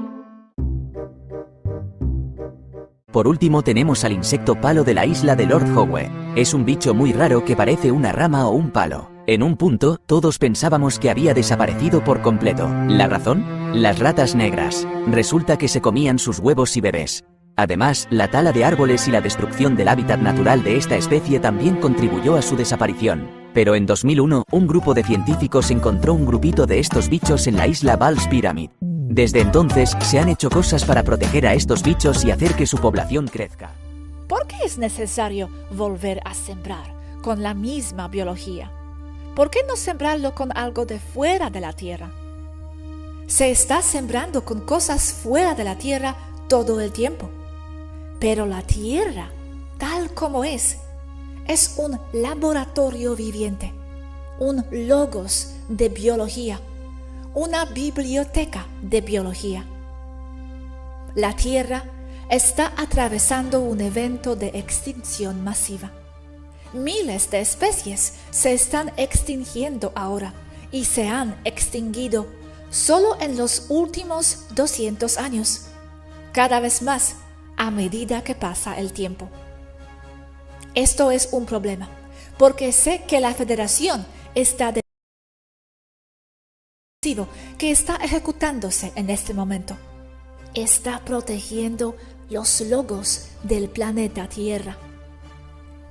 Por último tenemos al insecto palo de la isla de Lord Howe. Es un bicho muy raro que parece una rama o un palo. En un punto, todos pensábamos que había desaparecido por completo. ¿La razón? Las ratas negras. Resulta que se comían sus huevos y bebés. Además, la tala de árboles y la destrucción del hábitat natural de esta especie también contribuyó a su desaparición. Pero en 2001, un grupo de científicos encontró un grupito de estos bichos en la isla Ball's Pyramid. Desde entonces, se han hecho cosas para proteger a estos bichos y hacer que su población crezca. ¿Por qué es necesario volver a sembrar con la misma biología? ¿Por qué no sembrarlo con algo de fuera de la Tierra? Se está sembrando con cosas fuera de la Tierra todo el tiempo. Pero la Tierra, tal como es un laboratorio viviente, un logos de biología, una biblioteca de biología. La Tierra está atravesando un evento de extinción masiva. Miles de especies se están extinguiendo ahora y se han extinguido solo en los últimos 200 años, cada vez más a medida que pasa el tiempo. Esto es un problema, porque sé que la Federación está que está ejecutándose en este momento. Está protegiendo los logos del planeta Tierra.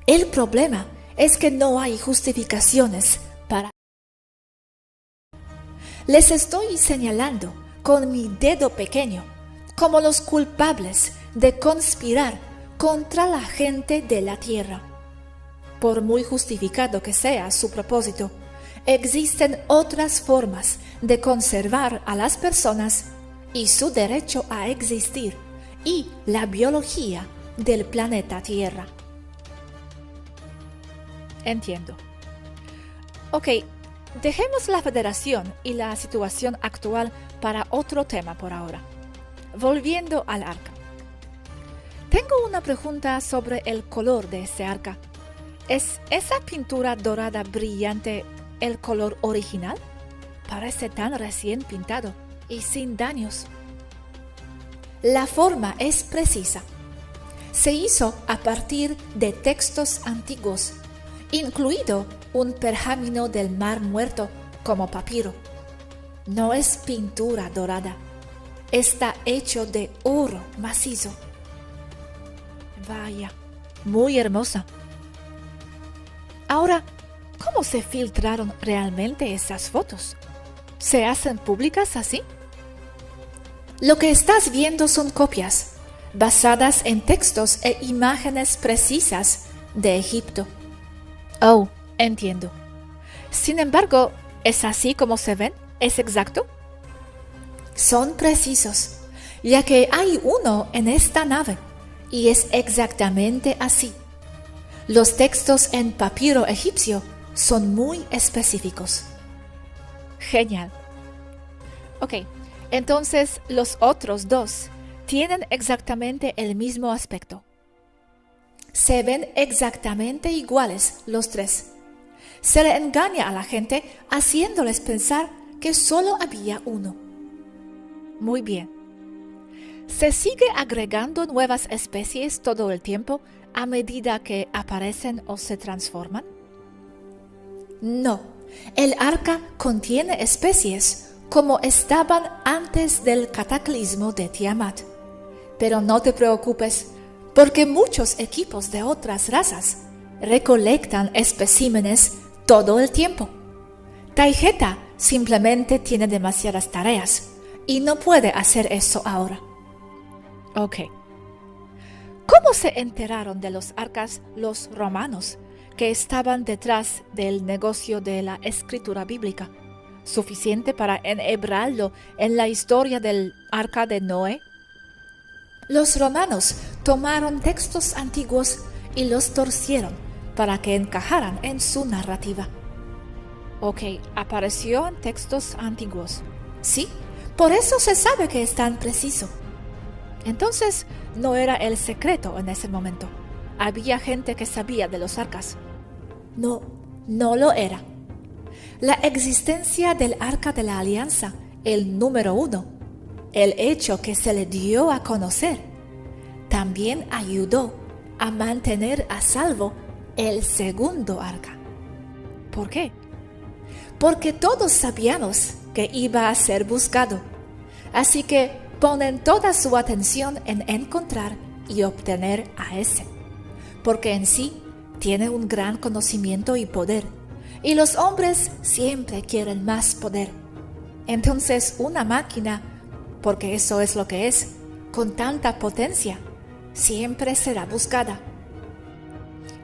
El problema es que no hay justificaciones para... Les estoy señalando con mi dedo pequeño como los culpables de conspirar contra la gente de la tierra. Por muy justificado que sea su propósito, existen otras formas de conservar a las personas y su derecho a existir y la biología del planeta Tierra. Entiendo. Ok, dejemos la Federación y la situación actual para otro tema por ahora. Volviendo al arca. Tengo una pregunta sobre el color de ese arca. ¿Es esa pintura dorada brillante el color original? Parece tan recién pintado y sin daños. La forma es precisa. Se hizo a partir de textos antiguos, incluido un pergamino del Mar Muerto como papiro. No es pintura dorada. Está hecho de oro macizo. Vaya, muy hermosa. Ahora, ¿cómo se filtraron realmente esas fotos? ¿Se hacen públicas así? Lo que estás viendo son copias, basadas en textos e imágenes precisas de Egipto. Oh, entiendo. Sin embargo, ¿es así como se ven? ¿Es exacto? Son precisos, ya que hay uno en esta nave, y es exactamente así. Los textos en papiro egipcio son muy específicos. Genial. Ok, entonces los otros dos tienen exactamente el mismo aspecto. Se ven exactamente iguales los tres. Se le engaña a la gente haciéndoles pensar que solo había uno. Muy bien. ¿Se sigue agregando nuevas especies todo el tiempo a medida que aparecen o se transforman? No, el arca contiene especies como estaban antes del cataclismo de Tiamat. Pero no te preocupes, porque muchos equipos de otras razas recolectan especímenes todo el tiempo. Taijeta simplemente tiene demasiadas tareas y no puede hacer eso ahora. Ok. ¿Cómo se enteraron de los arcas los romanos que estaban detrás del negocio de la escritura bíblica? ¿Suficiente para enhebrarlo en la historia del arca de Noé? Los romanos tomaron textos antiguos y los torcieron para que encajaran en su narrativa. Ok, apareció en textos antiguos. Sí, por eso se sabe que es tan preciso. Entonces, no era el secreto en ese momento. Había gente que sabía de los arcas. No, no lo era. La existencia del Arca de la Alianza, el número 1, el hecho que se le dio a conocer, también ayudó a mantener a salvo el segundo arca. ¿Por qué? Porque todos sabíamos que iba a ser buscado, así que ponen toda su atención en encontrar y obtener a ese, porque en sí tiene un gran conocimiento y poder, y los hombres siempre quieren más poder. Entonces una máquina, porque eso es lo que es, con tanta potencia, siempre será buscada.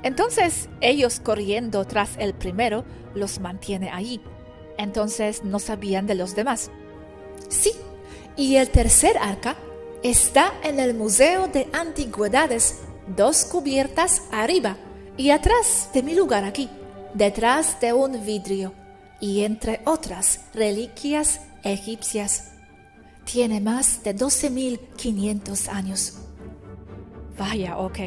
Entonces ellos corriendo tras el primero los mantiene allí. Entonces no sabían de los demás. Sí, y el tercer arca está en el Museo de Antigüedades, 2 cubiertas arriba y atrás de mi lugar aquí, detrás de un vidrio y entre otras reliquias egipcias. Tiene más de 12.500 años. Vaya, ok.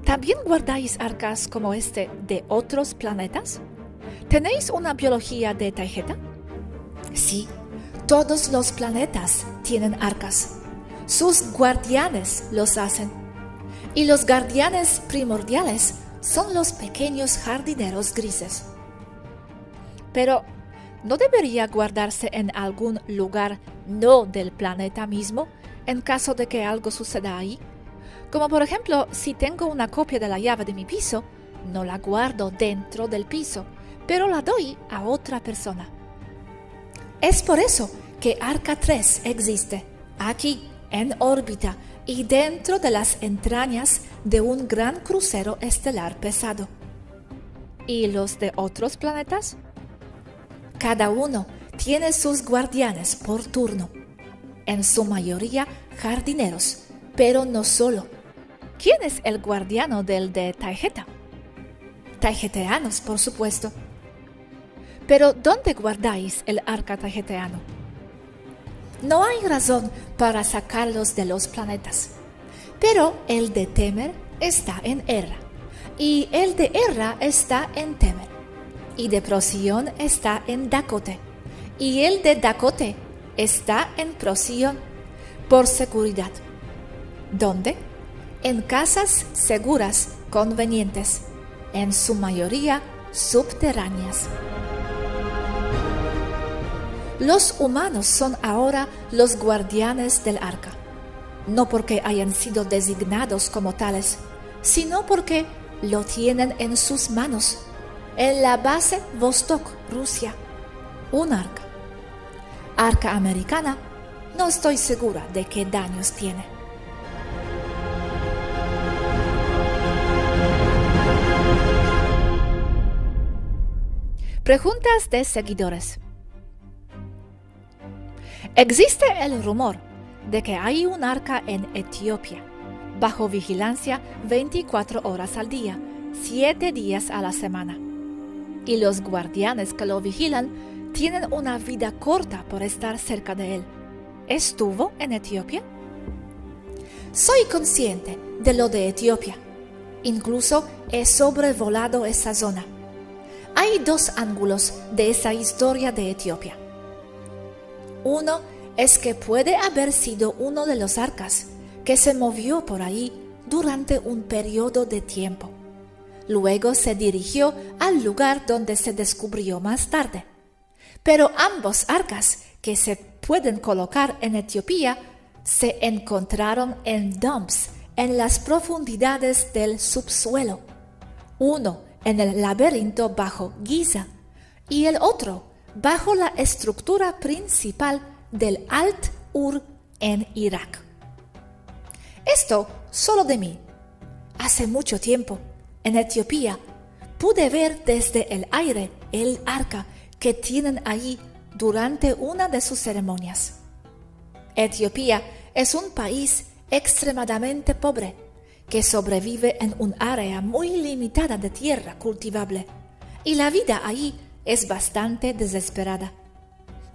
¿También guardáis arcas como este de otros planetas? ¿Tenéis una biología de Taijeta? Sí, todos los planetas tienen arcas. Sus guardianes los hacen. Y los guardianes primordiales son los pequeños jardineros grises. Pero, ¿no debería guardarse en algún lugar no del planeta mismo en caso de que algo suceda ahí? Como por ejemplo, si tengo una copia de la llave de mi piso, No la guardo dentro del piso, pero la doy a otra persona. Es por eso que Arca 3 existe, aquí, en órbita y dentro de las entrañas de un gran crucero estelar pesado. ¿Y los de otros planetas? Cada uno tiene sus guardianes por turno, en su mayoría jardineros, pero no solo. ¿Quién es el guardiano del de Taygeta? Taygeteanos, por supuesto. Pero ¿dónde guardáis el arca taygeteano? No hay razón para sacarlos de los planetas, pero el de Temer está en Erra, y el de Erra está en Temer, y de Procyon está en Dacote, y el de Dacote está en Procyon, por seguridad. ¿Dónde? En casas seguras convenientes, en su mayoría subterráneas. Los humanos son ahora los guardianes del arca, no porque hayan sido designados como tales, sino porque lo tienen en sus manos, en la base Vostok, Rusia, un arca. Arca americana, no estoy segura de qué daños tiene. Preguntas de seguidores. Existe el rumor de que hay un arca en Etiopía, bajo vigilancia 24 horas al día, 7 días a la semana. Y los guardianes que lo vigilan tienen una vida corta por estar cerca de él. ¿Estuvo en Etiopía? Soy consciente de lo de Etiopía. Incluso he sobrevolado esa zona. Hay 2 ángulos de esa historia de Etiopía. Uno es que puede haber sido uno de los arcas que se movió por ahí durante un periodo de tiempo. Luego se dirigió al lugar donde se descubrió más tarde. Pero ambos arcas que se pueden colocar en Etiopía se encontraron en dumps en las profundidades del subsuelo. Uno en el laberinto bajo Giza y el otro bajo la estructura principal del Alt-Ur en Irak. Esto solo de mí. Hace mucho tiempo, en Etiopía, pude ver desde el aire el arca que tienen allí durante una de sus ceremonias. Etiopía es un país extremadamente pobre que sobrevive en un área muy limitada de tierra cultivable, y la vida allí es bastante desesperada.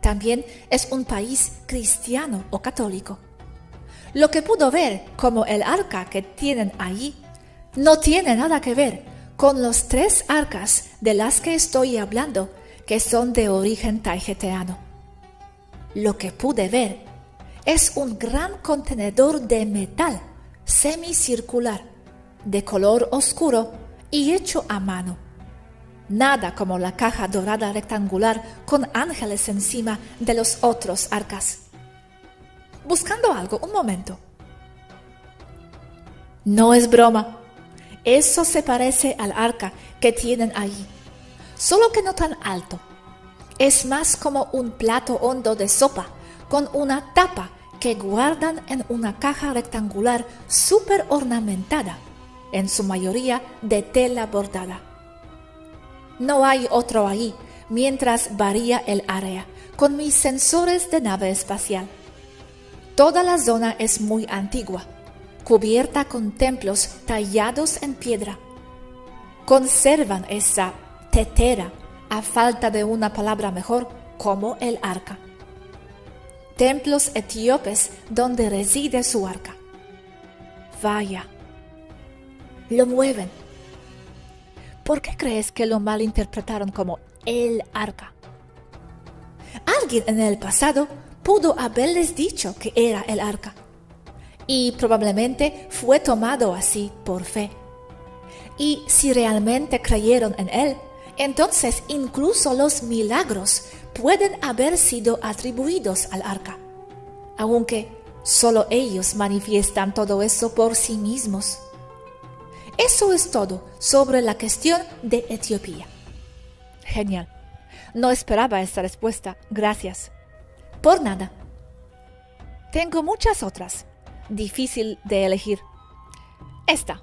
También es un país cristiano o católico. Lo que pudo ver como el arca que tienen allí no tiene nada que ver con los 3 arcas de las que estoy hablando, que son de origen taygeteano. Lo que pude ver es un gran contenedor de metal semicircular, de color oscuro y hecho a mano. Nada como la caja dorada rectangular con ángeles encima de los otros arcas. Buscando algo, un momento. No es broma. Eso se parece al arca que tienen allí, solo que no tan alto. Es más como un plato hondo de sopa con una tapa que guardan en una caja rectangular súper ornamentada, en su mayoría de tela bordada. No hay otro ahí mientras varía el área con mis sensores de nave espacial. Toda la zona es muy antigua, cubierta con templos tallados en piedra. Conservan esa tetera, a falta de una palabra mejor, como el arca. Templos etíopes donde reside su arca. Vaya, lo mueven. ¿Por qué crees que lo malinterpretaron como el arca? Alguien en el pasado pudo haberles dicho que era el arca, y probablemente fue tomado así por fe. Y si realmente creyeron en él, entonces incluso los milagros pueden haber sido atribuidos al arca, aunque solo ellos manifiestan todo eso por sí mismos. Eso es todo sobre la cuestión de Etiopía. Genial. No esperaba esta respuesta. Gracias. Por nada. Tengo muchas otras. Difícil de elegir. Esta.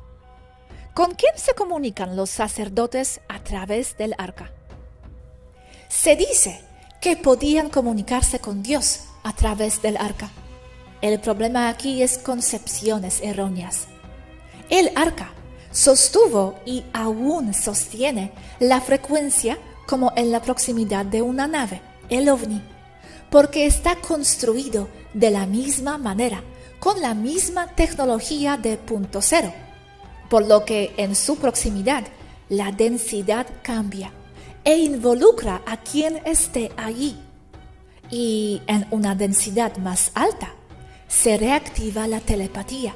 ¿Con quién se comunican los sacerdotes a través del arca? Se dice que podían comunicarse con Dios a través del arca. El problema aquí es concepciones erróneas. El arca sostuvo y aún sostiene la frecuencia como en la proximidad de una nave, el ovni, porque está construido de la misma manera, con la misma tecnología de punto cero, por lo que en su proximidad la densidad cambia e involucra a quien esté allí. Y en una densidad más alta se reactiva la telepatía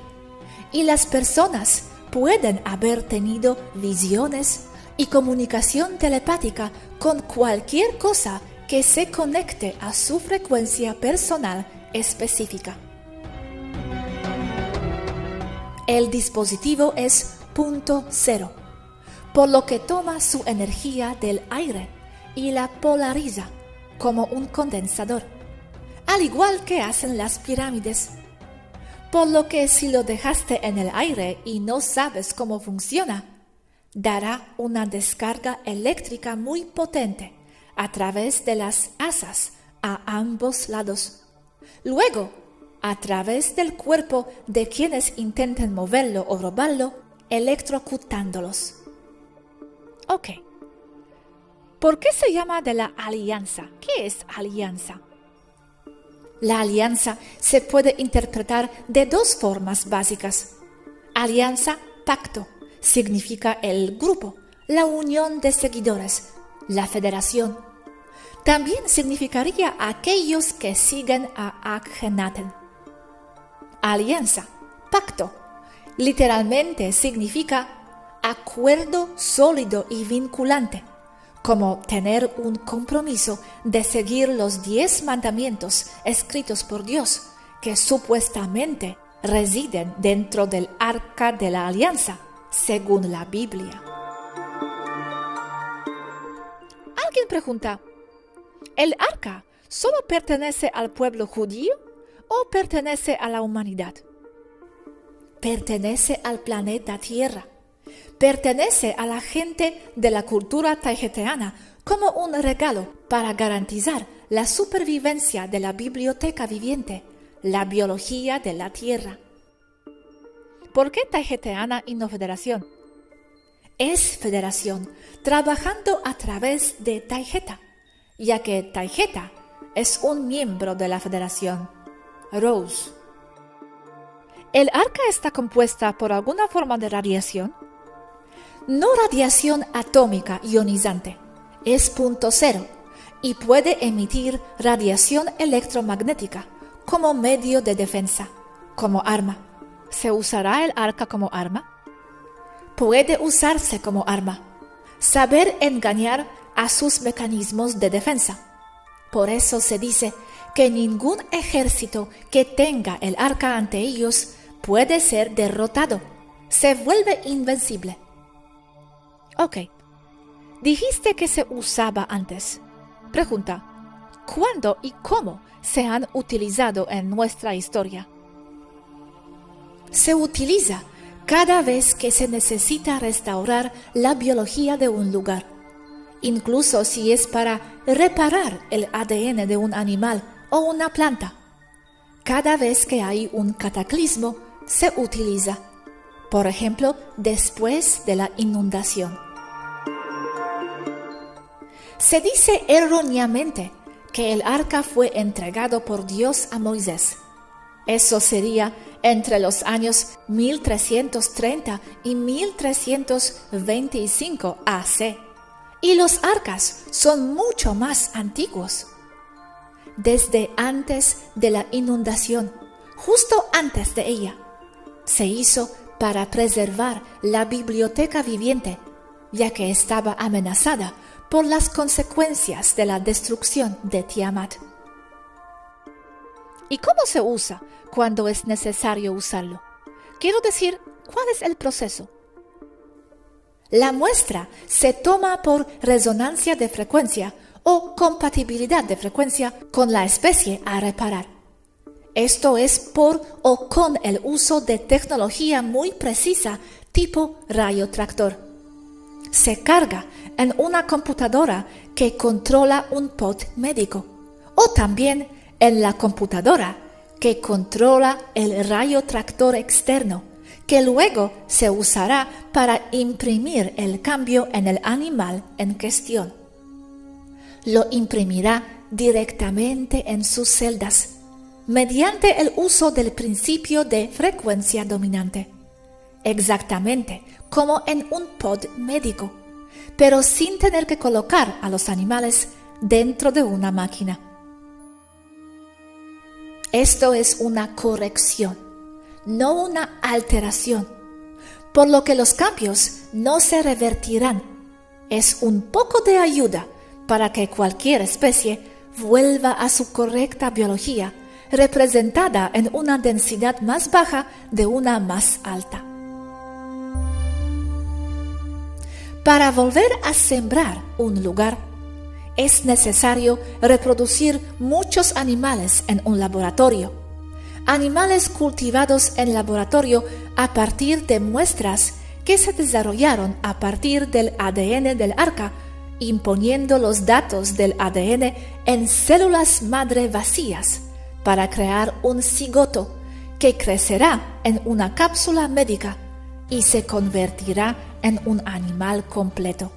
y las personas pueden haber tenido visiones y comunicación telepática con cualquier cosa que se conecte a su frecuencia personal específica. El dispositivo es punto cero, por lo que toma su energía del aire y la polariza como un condensador, al igual que hacen las pirámides. Por lo que si lo dejaste en el aire y no sabes cómo funciona, dará una descarga eléctrica muy potente a través de las asas a ambos lados. Luego, a través del cuerpo de quienes intenten moverlo o robarlo, electrocutándolos. Ok. ¿Por qué se llama de la alianza? ¿Qué es alianza? La alianza se puede interpretar de dos formas básicas. Alianza, pacto, significa el grupo, la unión de seguidores, la federación. También significaría aquellos que siguen a Akhenaten. Alianza, pacto, literalmente significa acuerdo sólido y vinculante, como tener un compromiso de seguir los 10 mandamientos escritos por Dios, que supuestamente residen dentro del arca de la alianza, según la Biblia. Alguien pregunta, ¿el arca solo pertenece al pueblo judío o pertenece a la humanidad? Pertenece al planeta Tierra. Pertenece a la gente de la cultura taijeteana como un regalo para garantizar la supervivencia de la biblioteca viviente, la biología de la Tierra. ¿Por qué taijeteana y no federación? Es federación trabajando a través de Taijeta, ya que Taijeta es un miembro de la federación, Rose. ¿El arca está compuesta por alguna forma de radiación? No radiación atómica ionizante, es punto cero y puede emitir radiación electromagnética como medio de defensa, como arma. ¿Se usará el arca como arma? Puede usarse como arma. Saber engañar a sus mecanismos de defensa. Por eso se dice que ningún ejército que tenga el arca ante ellos puede ser derrotado. Se vuelve invencible. Ok. Dijiste que se usaba antes. Pregunta, ¿cuándo y cómo se han utilizado en nuestra historia? Se utiliza cada vez que se necesita restaurar la biología de un lugar, incluso si es para reparar el ADN de un animal o una planta. Cada vez que hay un cataclismo, se utiliza, por ejemplo, después de la inundación. Se dice erróneamente que el arca fue entregado por Dios a Moisés. Eso sería entre los años 1330 y 1325 AC. Y los arcas son mucho más antiguos. Desde antes de la inundación, justo antes de ella, se hizo para preservar la biblioteca viviente, ya que estaba amenazada por las consecuencias de la destrucción de Tiamat. ¿Y cómo se usa cuando es necesario usarlo? Quiero decir, ¿cuál es el proceso? La muestra se toma por resonancia de frecuencia o compatibilidad de frecuencia con la especie a reparar. Esto es por o con el uso de tecnología muy precisa tipo rayo tractor. Se carga en una computadora que controla un pod médico o también en la computadora que controla el rayo tractor externo, que luego se usará para imprimir el cambio en el animal en cuestión. Lo imprimirá directamente en sus celdas, mediante el uso del principio de frecuencia dominante, exactamente como en un pod médico, pero sin tener que colocar a los animales dentro de una máquina. Esto es una corrección, no una alteración, por lo que los cambios no se revertirán. Es un poco de ayuda para que cualquier especie vuelva a su correcta biología, representada en una densidad más baja de una más alta. Para volver a sembrar un lugar, es necesario reproducir muchos animales en un laboratorio. Animales cultivados en laboratorio a partir de muestras que se desarrollaron a partir del ADN del arca, imponiendo los datos del ADN en células madre vacías para crear un cigoto que crecerá en una cápsula médica y se convertirá en un animal completo.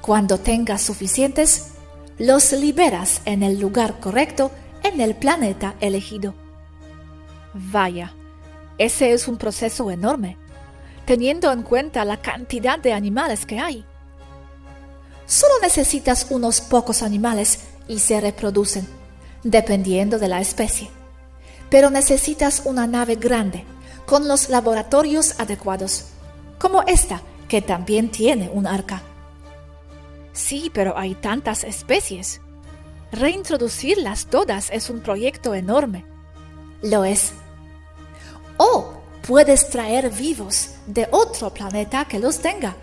Cuando tengas suficientes, los liberas en el lugar correcto en el planeta elegido. Vaya, ese es un proceso enorme, teniendo en cuenta la cantidad de animales que hay. Solo necesitas unos pocos animales y se reproducen, dependiendo de la especie. Pero necesitas una nave grande, con los laboratorios adecuados, como esta, que también tiene un arca. Sí, pero hay tantas especies. Reintroducirlas todas es un proyecto enorme. Lo es. O puedes traer vivos de otro planeta que los tenga.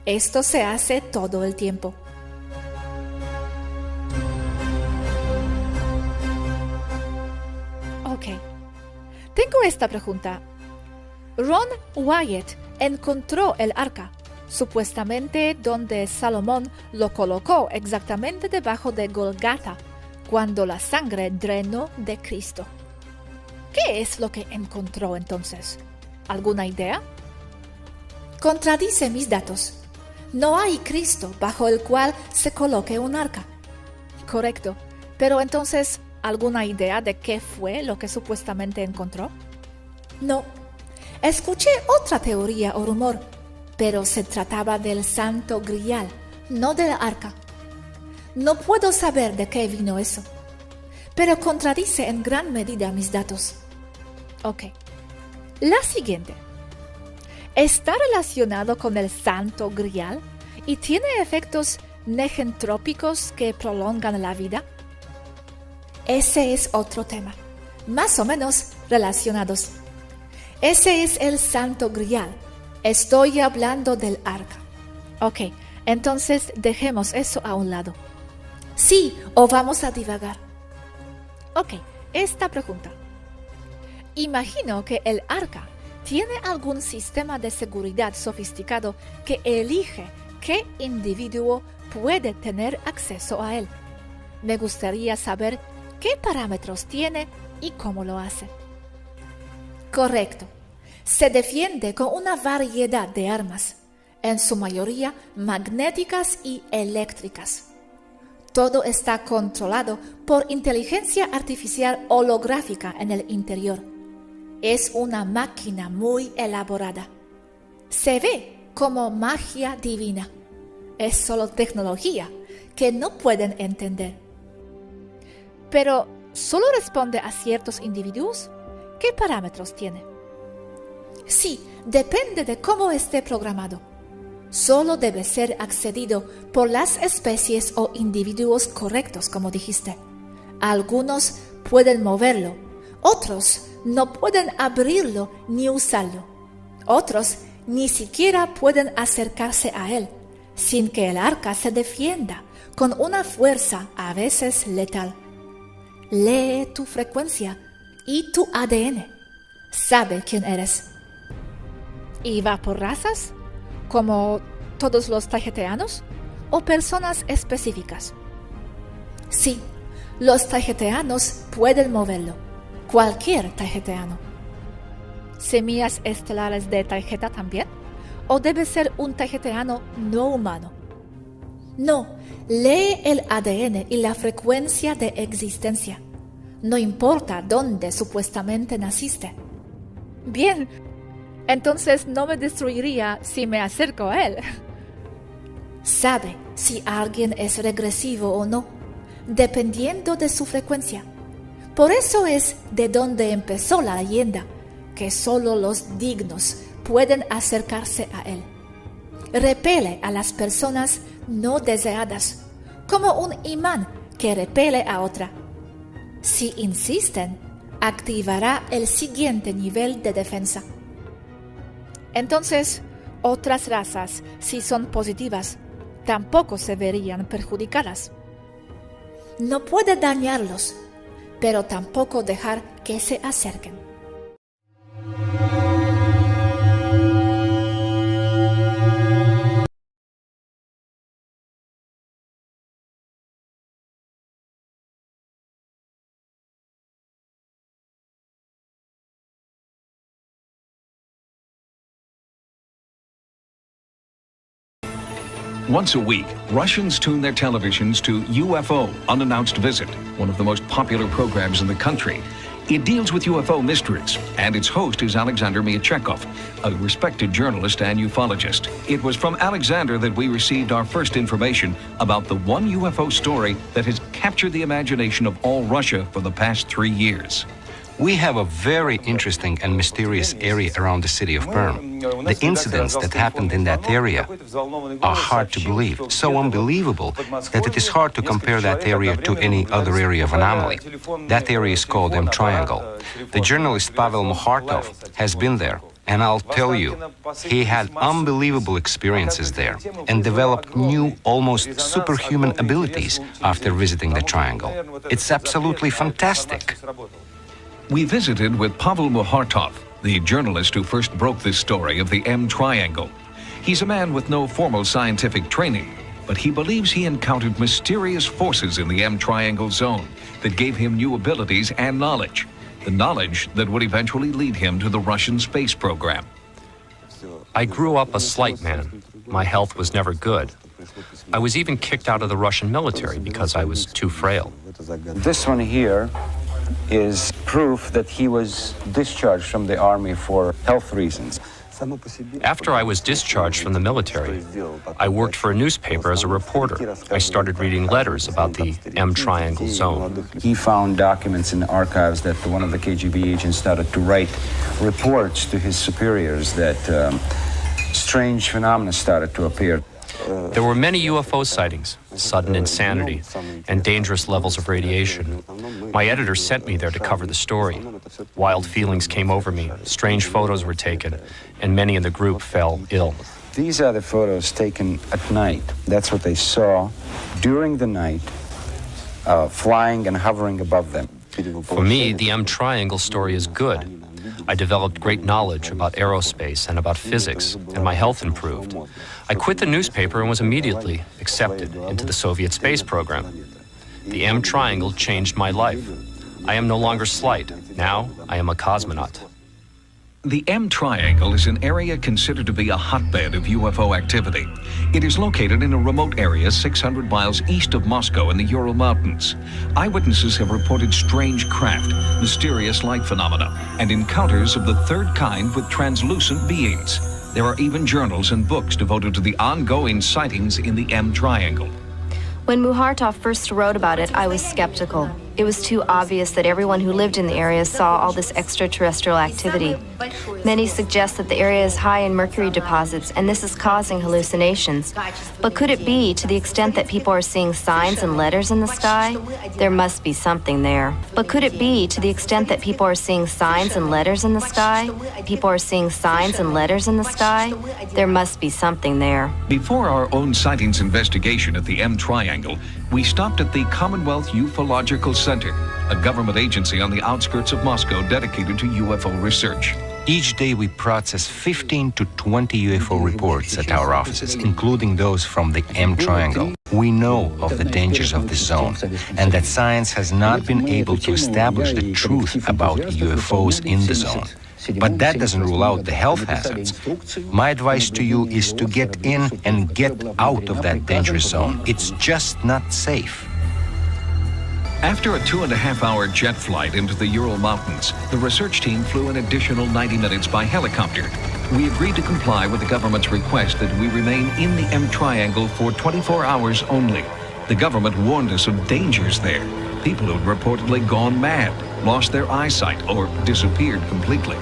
Esto se hace todo el tiempo. Ok. Tengo esta pregunta. Ron Wyatt encontró el arca, supuestamente donde Salomón lo colocó exactamente debajo de Golgata, cuando la sangre drenó de Cristo. ¿Qué es lo que encontró entonces? ¿Alguna idea? Contradice mis datos. No hay Cristo bajo el cual se coloque un arca. Correcto, pero entonces, ¿alguna idea de qué fue lo que supuestamente encontró? No. Escuché otra teoría o rumor, pero se trataba del Santo Grial, no del arca. No puedo saber de qué vino eso, pero contradice en gran medida mis datos. Ok. La siguiente. ¿Está relacionado con el Santo Grial y tiene efectos negentrópicos que prolongan la vida? Ese es otro tema, más o menos relacionados. Ese es el Santo Grial. Estoy hablando del arca. Ok, entonces dejemos eso a un lado. Sí, o vamos a divagar. Ok, esta pregunta. Imagino que el arca tiene algún sistema de seguridad sofisticado que elige qué individuo puede tener acceso a él. Me gustaría saber qué parámetros tiene y cómo lo hace. Correcto. Se defiende con una variedad de armas, en su mayoría magnéticas y eléctricas. Todo está controlado por inteligencia artificial holográfica en el interior. Es una máquina muy elaborada. Se ve como magia divina. Es solo tecnología que no pueden entender. Pero, ¿solo responde a ciertos individuos? ¿Qué parámetros tiene? Sí, depende de cómo esté programado. Solo debe ser accedido por las especies o individuos correctos, como dijiste. Algunos pueden moverlo, otros no pueden abrirlo ni usarlo. Otros Ni siquiera pueden acercarse a él sin que el arca se defienda con una fuerza a veces letal. Lee tu frecuencia y tu ADN. Sabe quién eres. ¿Y va por razas? ¿Como todos los tajeteanos? ¿O personas específicas? Sí, los tajeteanos pueden moverlo. Cualquier tajeteano. ¿Semillas estelares de tarjeta también? ¿O debe ser un tajeteano no humano? No, lee el ADN y la frecuencia de existencia. No importa dónde supuestamente naciste. Bien, entonces no me destruiría si me acerco a él. Sabe si alguien es regresivo o no, dependiendo de su frecuencia. Por eso es de donde empezó la leyenda, que solo los dignos pueden acercarse a él. Repele a las personas no deseadas, como un imán que repele a otra. Si insisten, activará el siguiente nivel de defensa. Entonces, otras razas, si son positivas, tampoco se verían perjudicadas. No puede dañarlos, pero tampoco dejar que se acerquen. Once a week, Russians tune their televisions to UFO, Unannounced Visit, one of the most popular programs in the country. It deals with UFO mysteries, and its host is Alexander Miachekov, a respected journalist and ufologist. It was from Alexander that we received our first information about the one UFO story that has captured the imagination of all Russia for the past 3 years. We have a very interesting and mysterious area around the city of Perm. The incidents that happened in that area are hard to believe, so unbelievable that it is hard to compare that area to any other area of anomaly. That area is called M Triangle. The journalist Pavel Muhartov has been there, and I'll tell you, he had unbelievable experiences there and developed new, almost superhuman abilities after visiting the triangle. It's absolutely fantastic. We visited with Pavel Muhartov, the journalist who first broke this story of the M Triangle. He's a man with no formal scientific training, but he believes he encountered mysterious forces in the M Triangle zone that gave him new abilities and knowledge, the knowledge that would eventually lead him to the Russian space program. I grew up a slight man. My health was never good. I was even kicked out of the Russian military because I was too frail. This one here is proof that he was discharged from the army for health reasons. After I was discharged from the military, I worked for a newspaper as a reporter. I started reading letters about the M Triangle zone. He found documents in the archives that one of the KGB agents started to write reports to his superiors that strange phenomena started to appear. There were many UFO sightings, sudden insanity, and dangerous levels of radiation. My editor sent me there to cover the story. Wild feelings came over me, strange photos were taken, and many in the group fell ill. These are the photos taken at night. That's what they saw during the night, flying and hovering above them. For me, the M Triangle story is good. I developed great knowledge about aerospace and about physics, and my health improved. I quit the newspaper and was immediately accepted into the Soviet space program. The M Triangle changed my life. I am no longer slight. Now I am a cosmonaut. The M Triangle is an area considered to be a hotbed of UFO activity. It is located in a remote area 600 miles east of Moscow in the Ural Mountains. Eyewitnesses have reported strange craft, mysterious light phenomena, and encounters of the third kind with translucent beings. There are even journals and books devoted to the ongoing sightings in the M Triangle. When Muhartov first wrote about it, I was skeptical. It was too obvious that everyone who lived in the area saw all this extraterrestrial activity. Many suggest that the area is high in mercury deposits, and this is causing hallucinations. But could it be, to the extent that people are seeing signs and letters in the sky? There must be something there. But could it be, to the extent that people are seeing signs and letters in the sky? People are seeing signs and letters in the sky? There must be something there. Before our own sightings investigation at the M Triangle, we stopped at the Commonwealth Ufological Center, a government agency on the outskirts of Moscow dedicated to UFO research. Each day we process 15 to 20 UFO reports at our offices, including those from the M Triangle. We know of the dangers of this zone and that science has not been able to establish the truth about UFOs in the zone. But that doesn't rule out the health hazards. My advice to you is to get in and get out of that dangerous zone. It's just not safe. After a 2.5-hour jet flight into the Ural Mountains, the research team flew an additional 90 minutes by helicopter. We agreed to comply with the government's request that we remain in the M Triangle for 24 hours only. The government warned us of dangers there. People who had reportedly gone mad, lost their eyesight, or disappeared completely.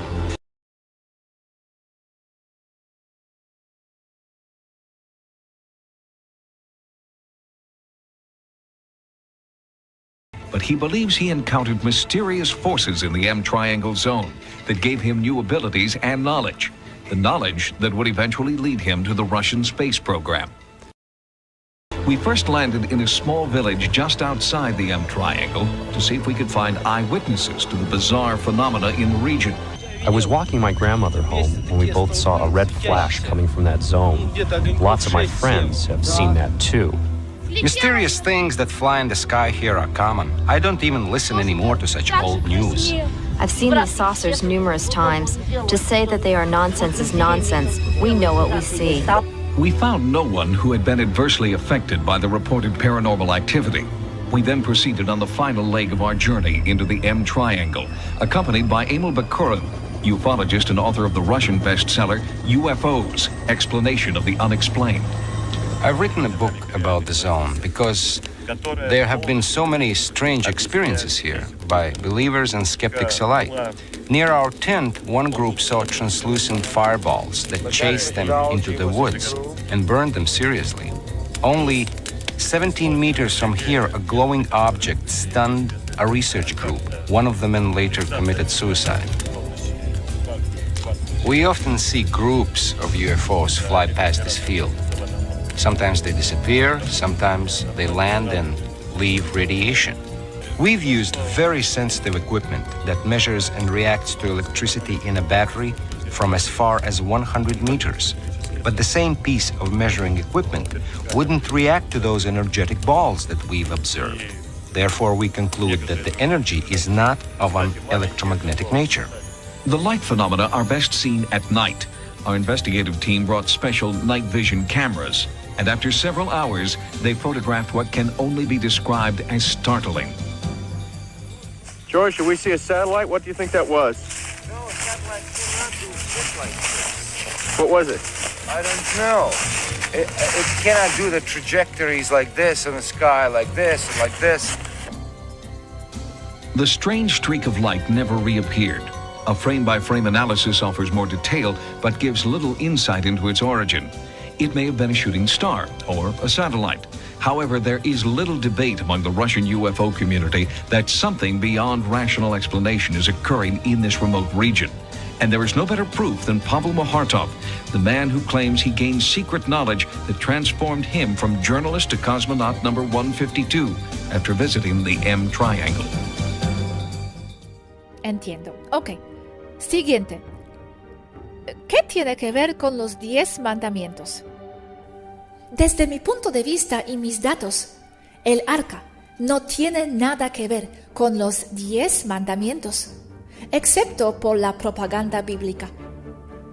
But he believes he encountered mysterious forces in the M Triangle zone that gave him new abilities and knowledge. The knowledge that would eventually lead him to the Russian space program. We first landed in a small village just outside the M Triangle to see if we could find eyewitnesses to the bizarre phenomena in the region. I was walking my grandmother home when we both saw a red flash coming from that zone. Lots of my friends have seen that too. Mysterious things that fly in the sky here are common. I don't even listen anymore to such old news. I've seen these saucers numerous times. To say that they are nonsense is nonsense. We know what we see. We found no one who had been adversely affected by the reported paranormal activity. We then proceeded on the final leg of our journey into the M Triangle, accompanied by Emil Bakurov, ufologist and author of the Russian bestseller UFOs, Explanation of the Unexplained. I've written a book about the zone because there have been so many strange experiences here by believers and skeptics alike. Near our tent, one group saw translucent fireballs that chased them into the woods and burned them seriously. Only 17 meters from here, a glowing object stunned a research group. One of the men later committed suicide. We often see groups of UFOs fly past this field. Sometimes they disappear, sometimes they land and leave radiation. We've used very sensitive equipment that measures and reacts to electricity in a battery from as far as 100 meters. But the same piece of measuring equipment wouldn't react to those energetic balls that we've observed. Therefore, we conclude that the energy is not of an electromagnetic nature. The light phenomena are best seen at night. Our investigative team brought special night vision cameras, and after several hours, they photographed what can only be described as startling. George, should we see a satellite? What do you think that was? No, a satellite cannot do just like this. What was it? I don't know. It cannot do the trajectories like this in the sky, like this, and like this. The strange streak of light never reappeared. A frame-by-frame analysis offers more detail, but gives little insight into its origin. It may have been a shooting star or a satellite. However, there is little debate among the Russian UFO community that something beyond rational explanation is occurring in this remote region. And there is no better proof than Pavel Muhartov, the man who claims he gained secret knowledge that transformed him from journalist to cosmonaut number 152 after visiting the M Triangle. Entiendo. Ok. Siguiente. ¿Qué tiene que ver con los 10 mandamientos? Desde mi punto de vista y mis datos, el arca no tiene nada que ver con los 10 mandamientos, excepto por la propaganda bíblica.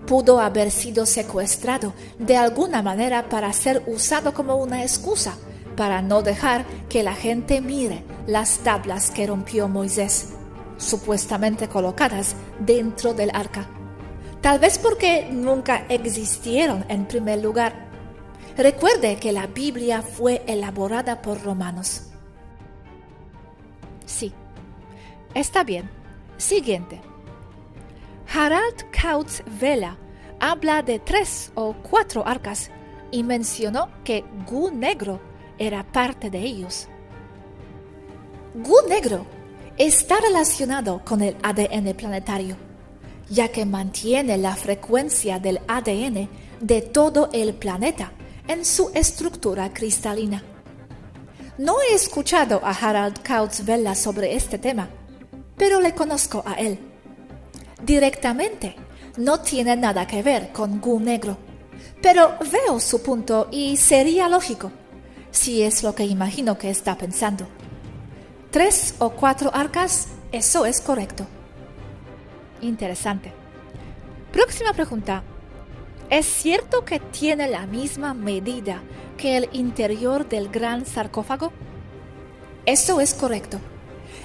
Pudo haber sido secuestrado de alguna manera para ser usado como una excusa para no dejar que la gente mire las tablas que rompió Moisés, supuestamente colocadas dentro del arca. Tal vez porque nunca existieron en primer lugar. Recuerde que la Biblia fue elaborada por romanos. Sí. Está bien. Siguiente. Harald Kautz Vela habla de 3 o 4 arcas y mencionó que Gu Negro era parte de ellos. Gu Negro está relacionado con el ADN planetario, ya que mantiene la frecuencia del ADN de todo el planeta en su estructura cristalina. No he escuchado a Harald Kautz Vela sobre este tema, pero le conozco a él. Directamente, no tiene nada que ver con Gu Negro, pero veo su punto y sería lógico, si es lo que imagino que está pensando. 3 o 4 arcas, eso es correcto. Interesante. Próxima pregunta. ¿Es cierto que tiene la misma medida que el interior del gran sarcófago? Eso es correcto.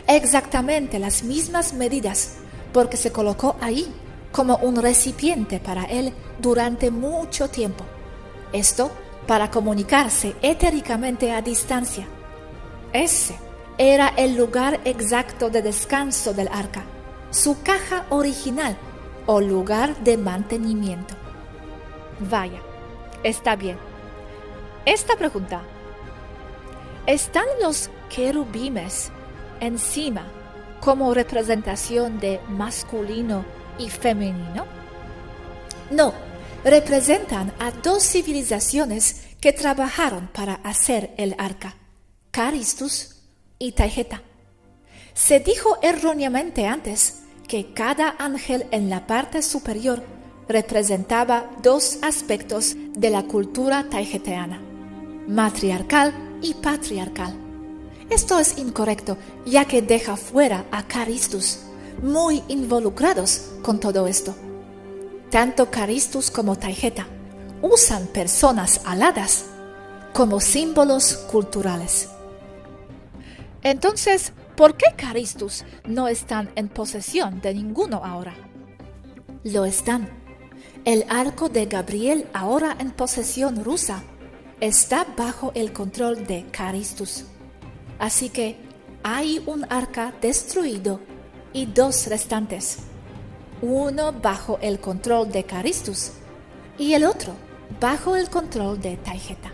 Exactamente las mismas medidas, porque se colocó ahí como un recipiente para él durante mucho tiempo. Esto para comunicarse etéricamente a distancia. Ese era el lugar exacto de descanso del arca, su caja original o lugar de mantenimiento. Vaya, está bien. Esta pregunta. ¿Están los querubines encima como representación de masculino y femenino? No, representan a 2 civilizaciones que trabajaron para hacer el arca, Caristus y Taygeta. Se dijo erróneamente antes que cada ángel en la parte superior representaba 2 aspectos de la cultura taygeteana, matriarcal y patriarcal. Esto es incorrecto, ya que deja fuera a Caristus, muy involucrados con todo esto. Tanto Caristus como Taygeta usan personas aladas como símbolos culturales. Entonces, ¿por qué Caristus no están en posesión de ninguno ahora? Lo están. El arco de Gabriel, ahora en posesión rusa, está bajo el control de Caristus. Así que hay un arca destruido y 2 restantes. Uno bajo el control de Caristus y el otro bajo el control de Taygeta.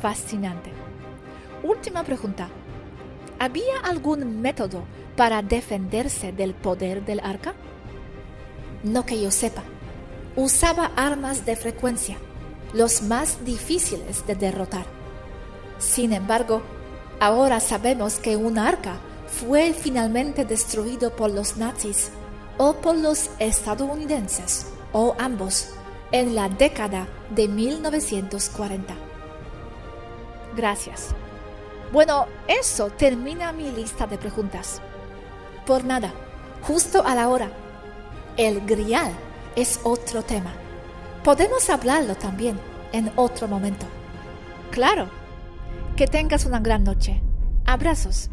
Fascinante. Última pregunta. ¿Había algún método para defenderse del poder del arca? No que yo sepa. Usaba armas de frecuencia, los más difíciles de derrotar. Sin embargo, ahora sabemos que un arca fue finalmente destruido por los nazis o por los estadounidenses, o ambos, en la década de 1940. Gracias. Bueno, eso termina mi lista de preguntas. Por nada, justo a la hora. El Grial es otro tema. Podemos hablarlo también en otro momento. Claro. Que tengas una gran noche. Abrazos.